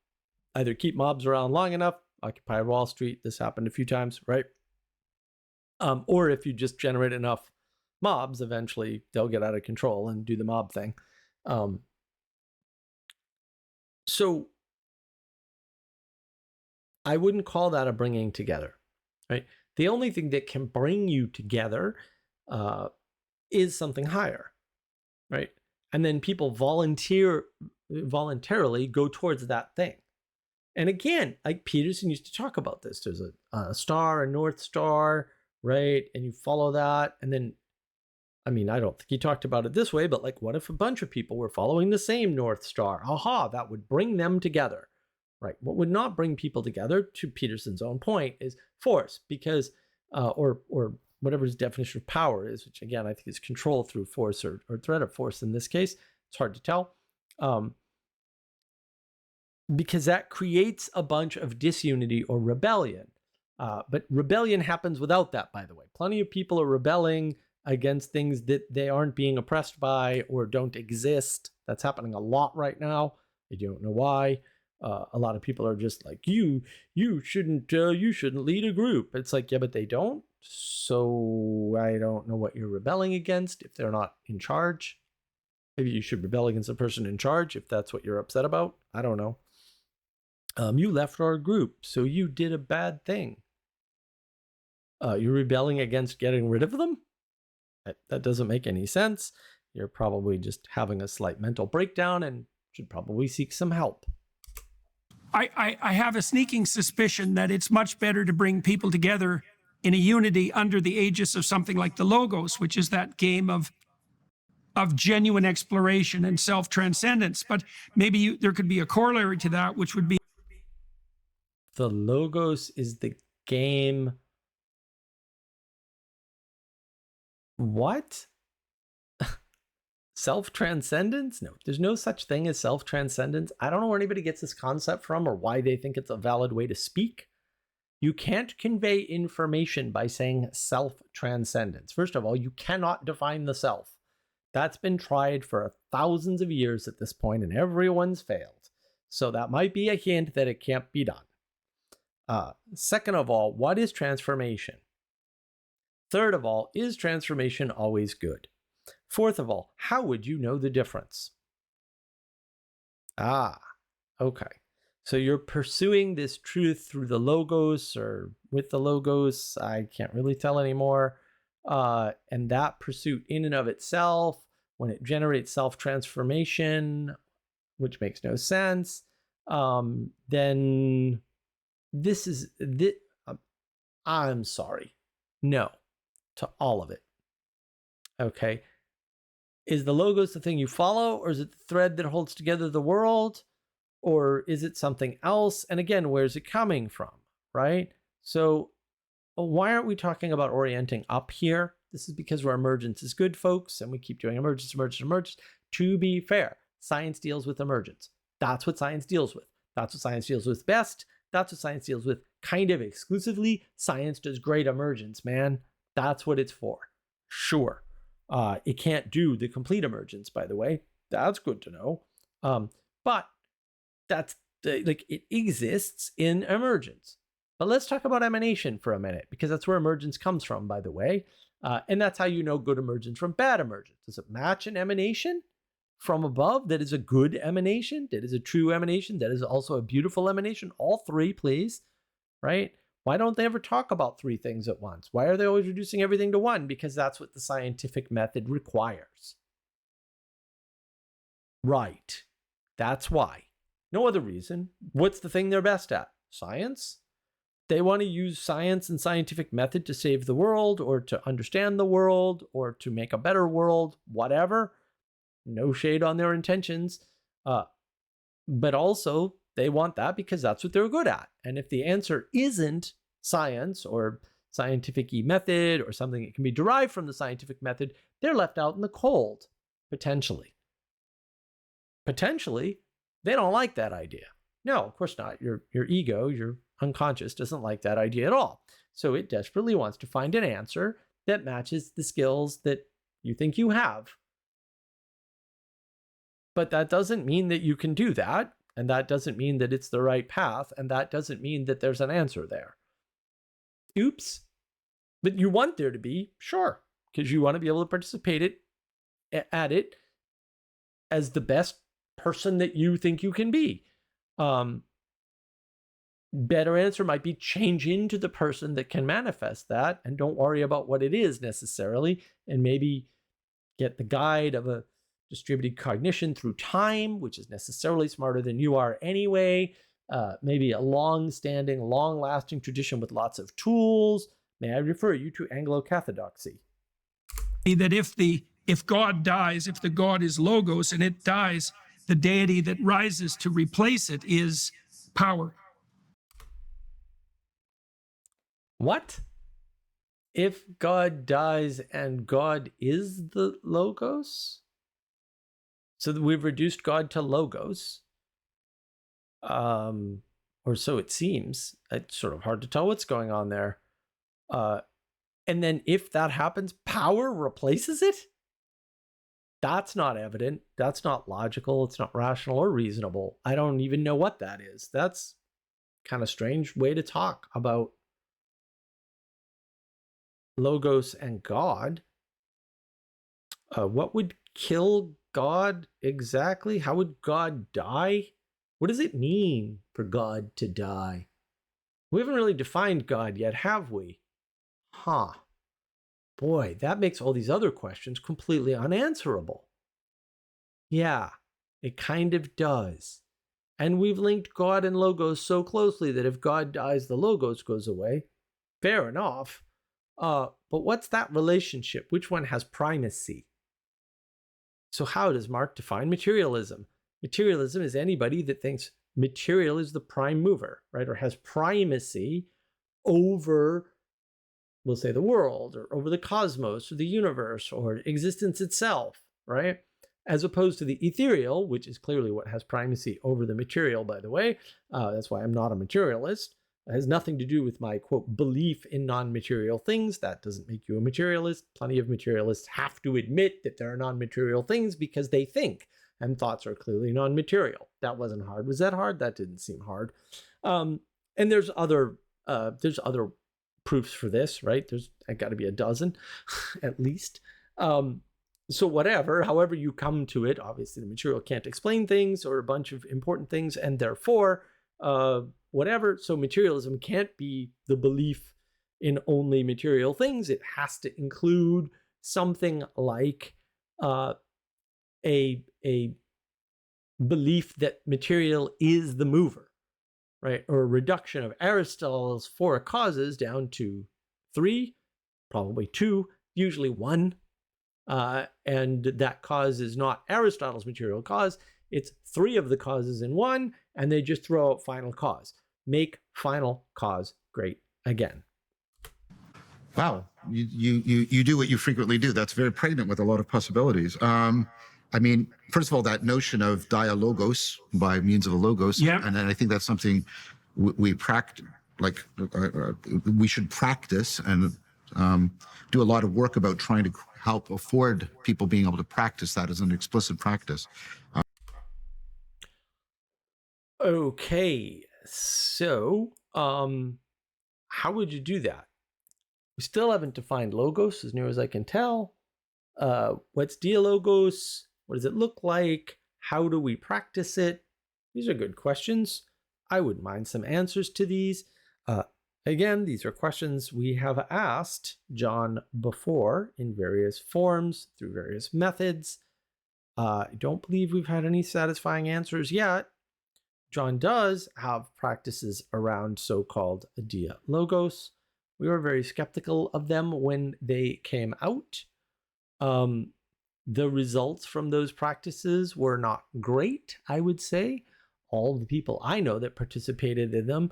either keep mobs around long enough, Occupy Wall Street, this happened a few times, right? Or if you just generate enough mobs, eventually they'll get out of control and do the mob thing. So I wouldn't call that a bringing together, right? The only thing that can bring you together is something higher, right? And then people volunteer voluntarily go towards that thing. And again, like Peterson used to talk about this. There's a star, a North Star, right? And you follow that. And then, I mean, I don't think he talked about it this way, but like, what if a bunch of people were following the same North Star? Aha, that would bring them together, right? What would not bring people together, to Peterson's own point, is force, because, or whatever his definition of power is, which again, I think is control through force or threat of force in this case. It's hard to tell. Because that creates a bunch of disunity or rebellion. But rebellion happens without that, by the way. Plenty of people are rebelling against things that they aren't being oppressed by or don't exist. That's happening a lot right now. I don't know why. A lot of people are just like, you shouldn't lead a group. It's like, yeah, but they don't. So I don't know what you're rebelling against if they're not in charge. Maybe you should rebel against the person in charge if that's what you're upset about. I don't know. You left our group, so you did a bad thing. You're rebelling against getting rid of them? That doesn't make any sense. You're probably just having a slight mental breakdown and should probably seek some help. I have a sneaking suspicion that it's much better to bring people together in a unity under the aegis of something like the Logos, which is that game of genuine exploration and self-transcendence. But maybe there could be a corollary to that, which would be the Logos is the game. What? Self-transcendence? No, there's no such thing as self-transcendence. I don't know where anybody gets this concept from or why they think it's a valid way to speak. You can't convey information by saying self-transcendence. First of all, you cannot define the self. That's been tried for thousands of years at this point, and everyone's failed. So that might be a hint that it can't be done. Second of all, what is transformation? Third of all, is transformation always good? Fourth of all, how would you know the difference? Okay. So you're pursuing this truth through the Logos or with the Logos. I can't really tell anymore. And that pursuit in and of itself, when it generates self-transformation, which makes no sense, then this is, I'm sorry. No to all of it. Okay. Is the Logos the thing you follow, or is it the thread that holds together the world, or is it something else? And again, where's it coming from, right? So why aren't we talking about orienting up here? This is because where emergence is good, folks, and we keep doing emergence. To be fair, science deals with emergence. That's what science deals with. That's what science deals with best. That's what science deals with kind of exclusively. Science does great emergence, man. That's what it's for. Sure. It can't do the complete emergence, by the way. That's good to know. But that's like it exists in emergence. But let's talk about emanation for a minute, because that's where emergence comes from, by the way. And that's how you know good emergence from bad emergence. Does it match an emanation from above that is a good emanation, that is a true emanation, that is also a beautiful emanation? All three, please, right? Why don't they ever talk about three things at once? Why are they always reducing everything to one? Because that's what the scientific method requires. Right. That's why. No other reason. What's the thing they're best at? Science? They want to use science and scientific method to save the world, or to understand the world, or to make a better world, whatever. No shade on their intentions. But also, they want that because that's what they're good at. And if the answer isn't science or scientific method or something that can be derived from the scientific method, they're left out in the cold, potentially. Potentially, they don't like that idea. No, of course not. Your ego, your unconscious, doesn't like that idea at all. So it desperately wants to find an answer that matches the skills that you think you have. But that doesn't mean that you can do that. And that doesn't mean that it's the right path. And that doesn't mean that there's an answer there. Oops. But you want there to be, sure, because you want to be able to participate at it as the best person that you think you can be. Better answer might be change into the person that can manifest that, and don't worry about what it is necessarily, and maybe get the guide of a distributed cognition through time, which is necessarily smarter than you are anyway, maybe a long-standing, long-lasting tradition with lots of tools. May I refer you to Anglo-Cathodoxy? That if God dies, if the God is logos and it dies, the deity that rises to replace it is power. What? If God dies and God is the logos? So that we've reduced God to logos. Or so it seems. It's sort of hard to tell what's going on there. And then if that happens, power replaces it? That's not evident. That's not logical. It's not rational or reasonable. I don't even know what that is. That's kind of strange way to talk about logos and God. What would kill God exactly? How would God die? What does it mean for God to die? We haven't really defined God yet, have we? Huh. Boy, that makes all these other questions completely unanswerable. Yeah, it kind of does. And we've linked God and logos so closely that if God dies, the logos goes away. Fair enough. But what's that relationship? Which one has primacy? So how does Mark define materialism? Materialism is anybody that thinks material is the prime mover, right? Or has primacy over, we'll say, the world, or over the cosmos, or the universe, or existence itself, right? As opposed to the ethereal, which is clearly what has primacy over the material, by the way. That's why I'm not a materialist. It has nothing to do with my, quote, belief in non-material things. That doesn't make you a materialist. Plenty of materialists have to admit that there are non-material things because they think, and thoughts are clearly non-material. That wasn't hard. Was that hard? That didn't seem hard. And there's other proofs for this, right? There's got to be a dozen at least. So whatever, however you come to it, obviously the material can't explain things or a bunch of important things, and therefore, whatever. So materialism can't be the belief in only material things. It has to include something like a belief that material is the mover, right? Or a reduction of Aristotle's four causes down to three, probably two, usually one. And that cause is not Aristotle's material cause. It's three of the causes in one, and they just throw out final cause. Make final cause great again. Wow, you do what you frequently do. That's very pregnant with a lot of possibilities. I mean, first of all, that notion of dialogos by means of a logos, yeah. And then I think that's something we practice, like we should practice and do a lot of work about trying to help afford people being able to practice that as an explicit practice. Okay, so how would you do that? We still haven't defined logos as near as I can tell. What's dialogos? What does it look like? How do we practice it? These are good questions. I wouldn't mind some answers to these. Again, these are questions we have asked John before in various forms, through various methods. I don't believe we've had any satisfying answers yet. John does have practices around so-called dialogos. We were very skeptical of them when they came out. The results from those practices were not great, I would say. All the people I know that participated in them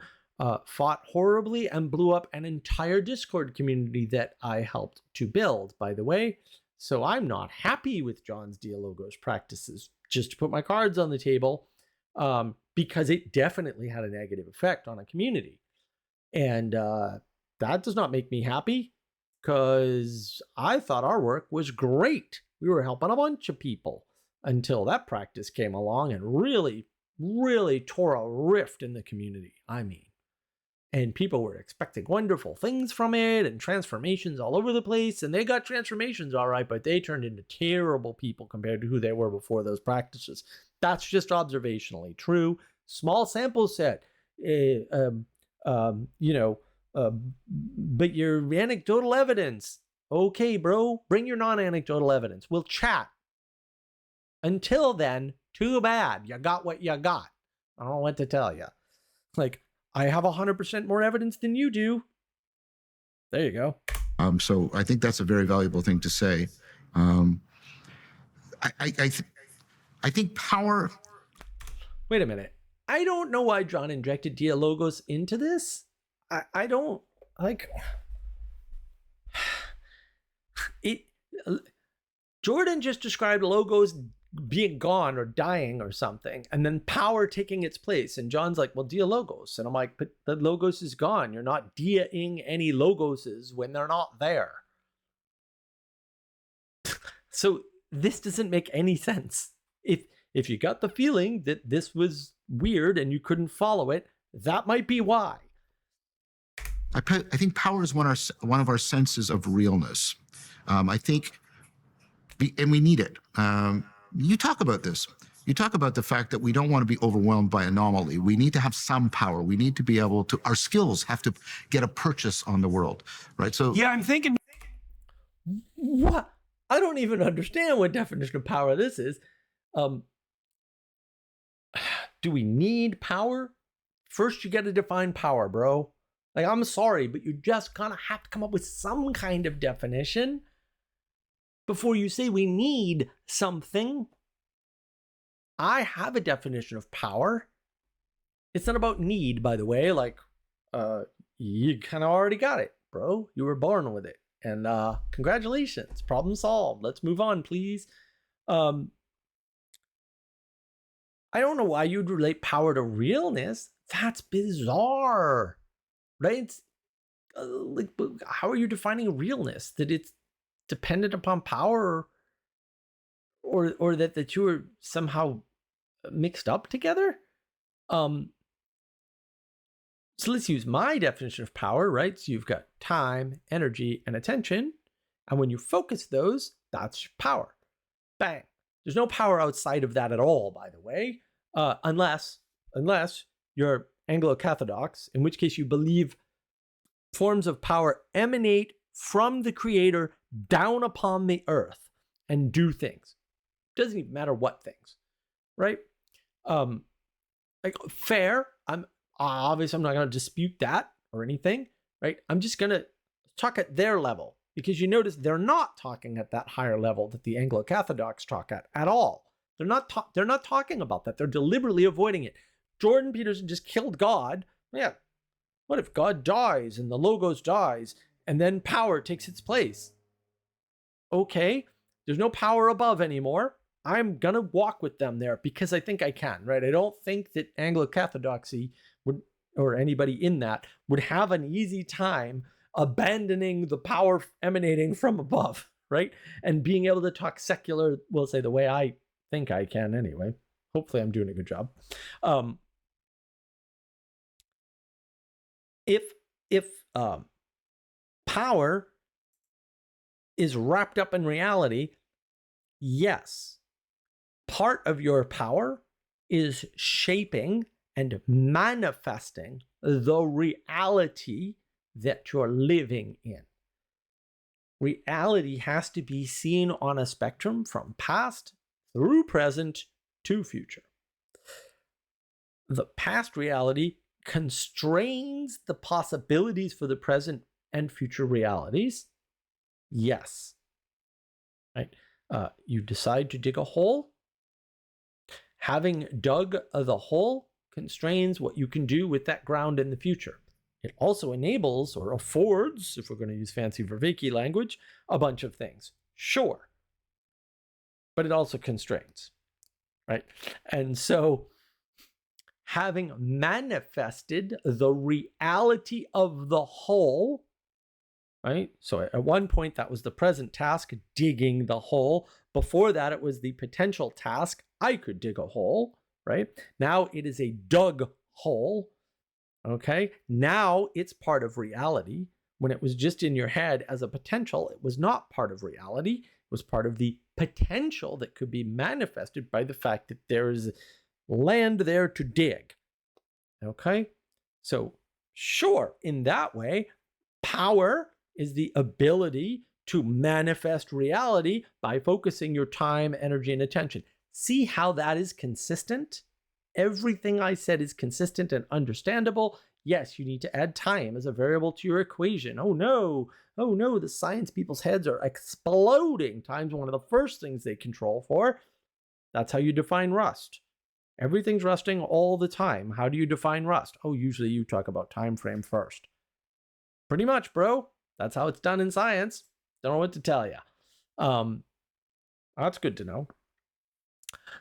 fought horribly and blew up an entire Discord community that I helped to build, by the way. So I'm not happy with John's dialogos practices, just to put my cards on the table, because it definitely had a negative effect on a community. And that does not make me happy, because I thought our work was great. We were helping a bunch of people until that practice came along and really, really tore a rift in the community. I mean, and people were expecting wonderful things from it and transformations all over the place. And they got transformations all right, but they turned into terrible people compared to who they were before those practices. That's just observationally true. Small sample set, but your anecdotal evidence. Okay, bro, bring your non-anecdotal evidence. We'll chat. Until then, too bad. You got what you got. I don't know what to tell you. Like, I have 100% more evidence than you do. There you go. So I think that's a very valuable thing to say. I think power. Wait a minute. I don't know why John injected dialogos into this. I don't like it. Jordan just described logos being gone or dying or something, and then power taking its place. And John's like, well, dialogos. And I'm like, but the logos is gone. You're not diaing any logoses when they're not there. So this doesn't make any sense. If you got the feeling that this was weird and you couldn't follow it, that might be why. I think power is one of our senses of realness. I think, and we need it. You talk about this. You talk about the fact that we don't want to be overwhelmed by anomaly. We need to have some power. We need to be able to, our skills have to get a purchase on the world, right? So yeah, I'm thinking. What? I don't even understand what definition of power this is. Do we need power? First, you got to define power, bro. Like, I'm sorry, but you just kind of have to come up with some kind of definition before you say we need something. I have a definition of power. It's not about need, by the way. Like, you kind of already got it, bro. You were born with it. And congratulations, problem solved. Let's move on, please. I don't know why you'd relate power to realness. That's bizarre, right? Like, how are you defining realness? That it's dependent upon power, or that the two are somehow mixed up together? So let's use my definition of power, right? So you've got time, energy, and attention. And when you focus those, that's your power. Bang. There's no power outside of that at all, by the way, unless you're Anglo-Catholic, in which case you believe forms of power emanate from the Creator down upon the earth and do things. Doesn't even matter what things, right? Like, fair. Obviously, I'm not going to dispute that or anything, right? I'm just going to talk at their level, because you notice they're not talking at that higher level that the Anglo-Catholics talk at all. They're not talking about that. They're deliberately avoiding it. Jordan Peterson just killed God. Yeah. What if God dies and the logos dies and then power takes its place? Okay. There's no power above anymore. I'm going to walk with them there because I think I can, right? I don't think that Anglo-Catholicity would, or anybody in that, would have an easy time abandoning the power emanating from above, right? And being able to talk secular, we'll say, the way I think I can anyway. Hopefully I'm doing a good job. If power is wrapped up in reality, yes, part of your power is shaping and manifesting the reality that you're living in. Reality has to be seen on a spectrum from past through present to future. The past reality constrains the possibilities for the present and future realities. Yes. Right? You decide to dig a hole. Having dug the hole constrains what you can do with that ground in the future. It also enables or affords, if we're going to use fancy Vervaeke language, a bunch of things. Sure. But it also constrains, right? And so having manifested the reality of the hole, right? So at one point, that was the present task, digging the hole. Before that, it was the potential task, I could dig a hole, right? Now it is a dug hole, okay? Now it's part of reality. When it was just in your head as a potential, it was not part of reality. It was part of the potential that could be manifested by the fact that there is land there to dig, okay? So sure, in that way, power is the ability to manifest reality by focusing your time, energy, and attention. See how that is consistent? Everything I said is consistent and understandable. Yes, you need to add time as a variable to your equation. Oh no, the science people's heads are exploding. Time's one of the first things they control for. That's how you define rust. Everything's rusting all the time. How do you define rust? Oh, usually you talk about time frame first. Pretty much, bro. That's how it's done in science. Don't know what to tell you. That's good to know.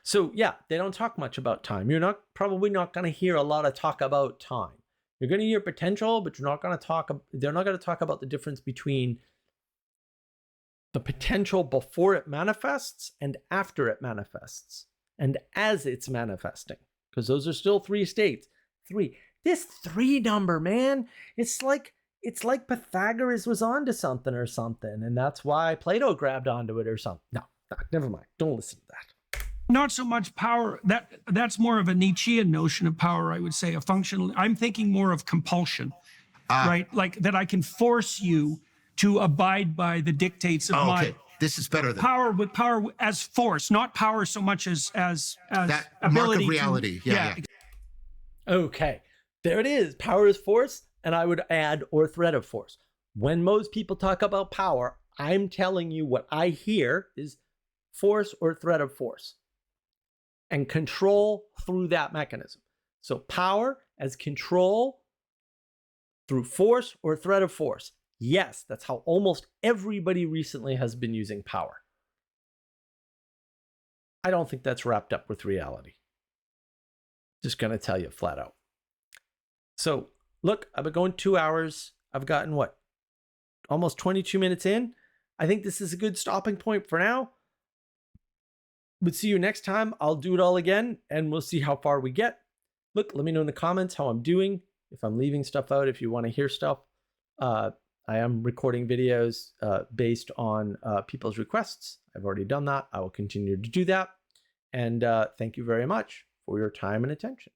So yeah, they don't talk much about time. You're probably not going to hear a lot of talk about time. You're going to hear potential, but they're not going to talk about the difference between the potential before it manifests and after it manifests and as it's manifesting, because those are still 3 states. 3. This 3 number, man, it's like Pythagoras was onto something or something, and that's why Plato grabbed onto it or something. No, never mind. Don't listen to that. Not so much power. That's more of a Nietzschean notion of power, I would say, a functional. I'm thinking more of compulsion, right? Like that I can force you to abide by the dictates of my. This is better than power, with power as force, not power so much as that ability mark of reality. Yeah. Okay, there it is. Power is force, and I would add or thread of force. When most people talk about power, I'm telling you what I hear is force or thread of force, and control through that mechanism. So power as control through force or thread of force. Yes, that's how almost everybody recently has been using power. I don't think that's wrapped up with reality. Just going to tell you flat out. So look, I've been going 2 hours. I've gotten almost 22 minutes in. I think this is a good stopping point for now. We'll see you next time. I'll do it all again, and we'll see how far we get. Look, let me know in the comments how I'm doing, if I'm leaving stuff out, if you want to hear stuff. I am recording videos based on people's requests. I've already done that. I will continue to do that. And thank you very much for your time and attention.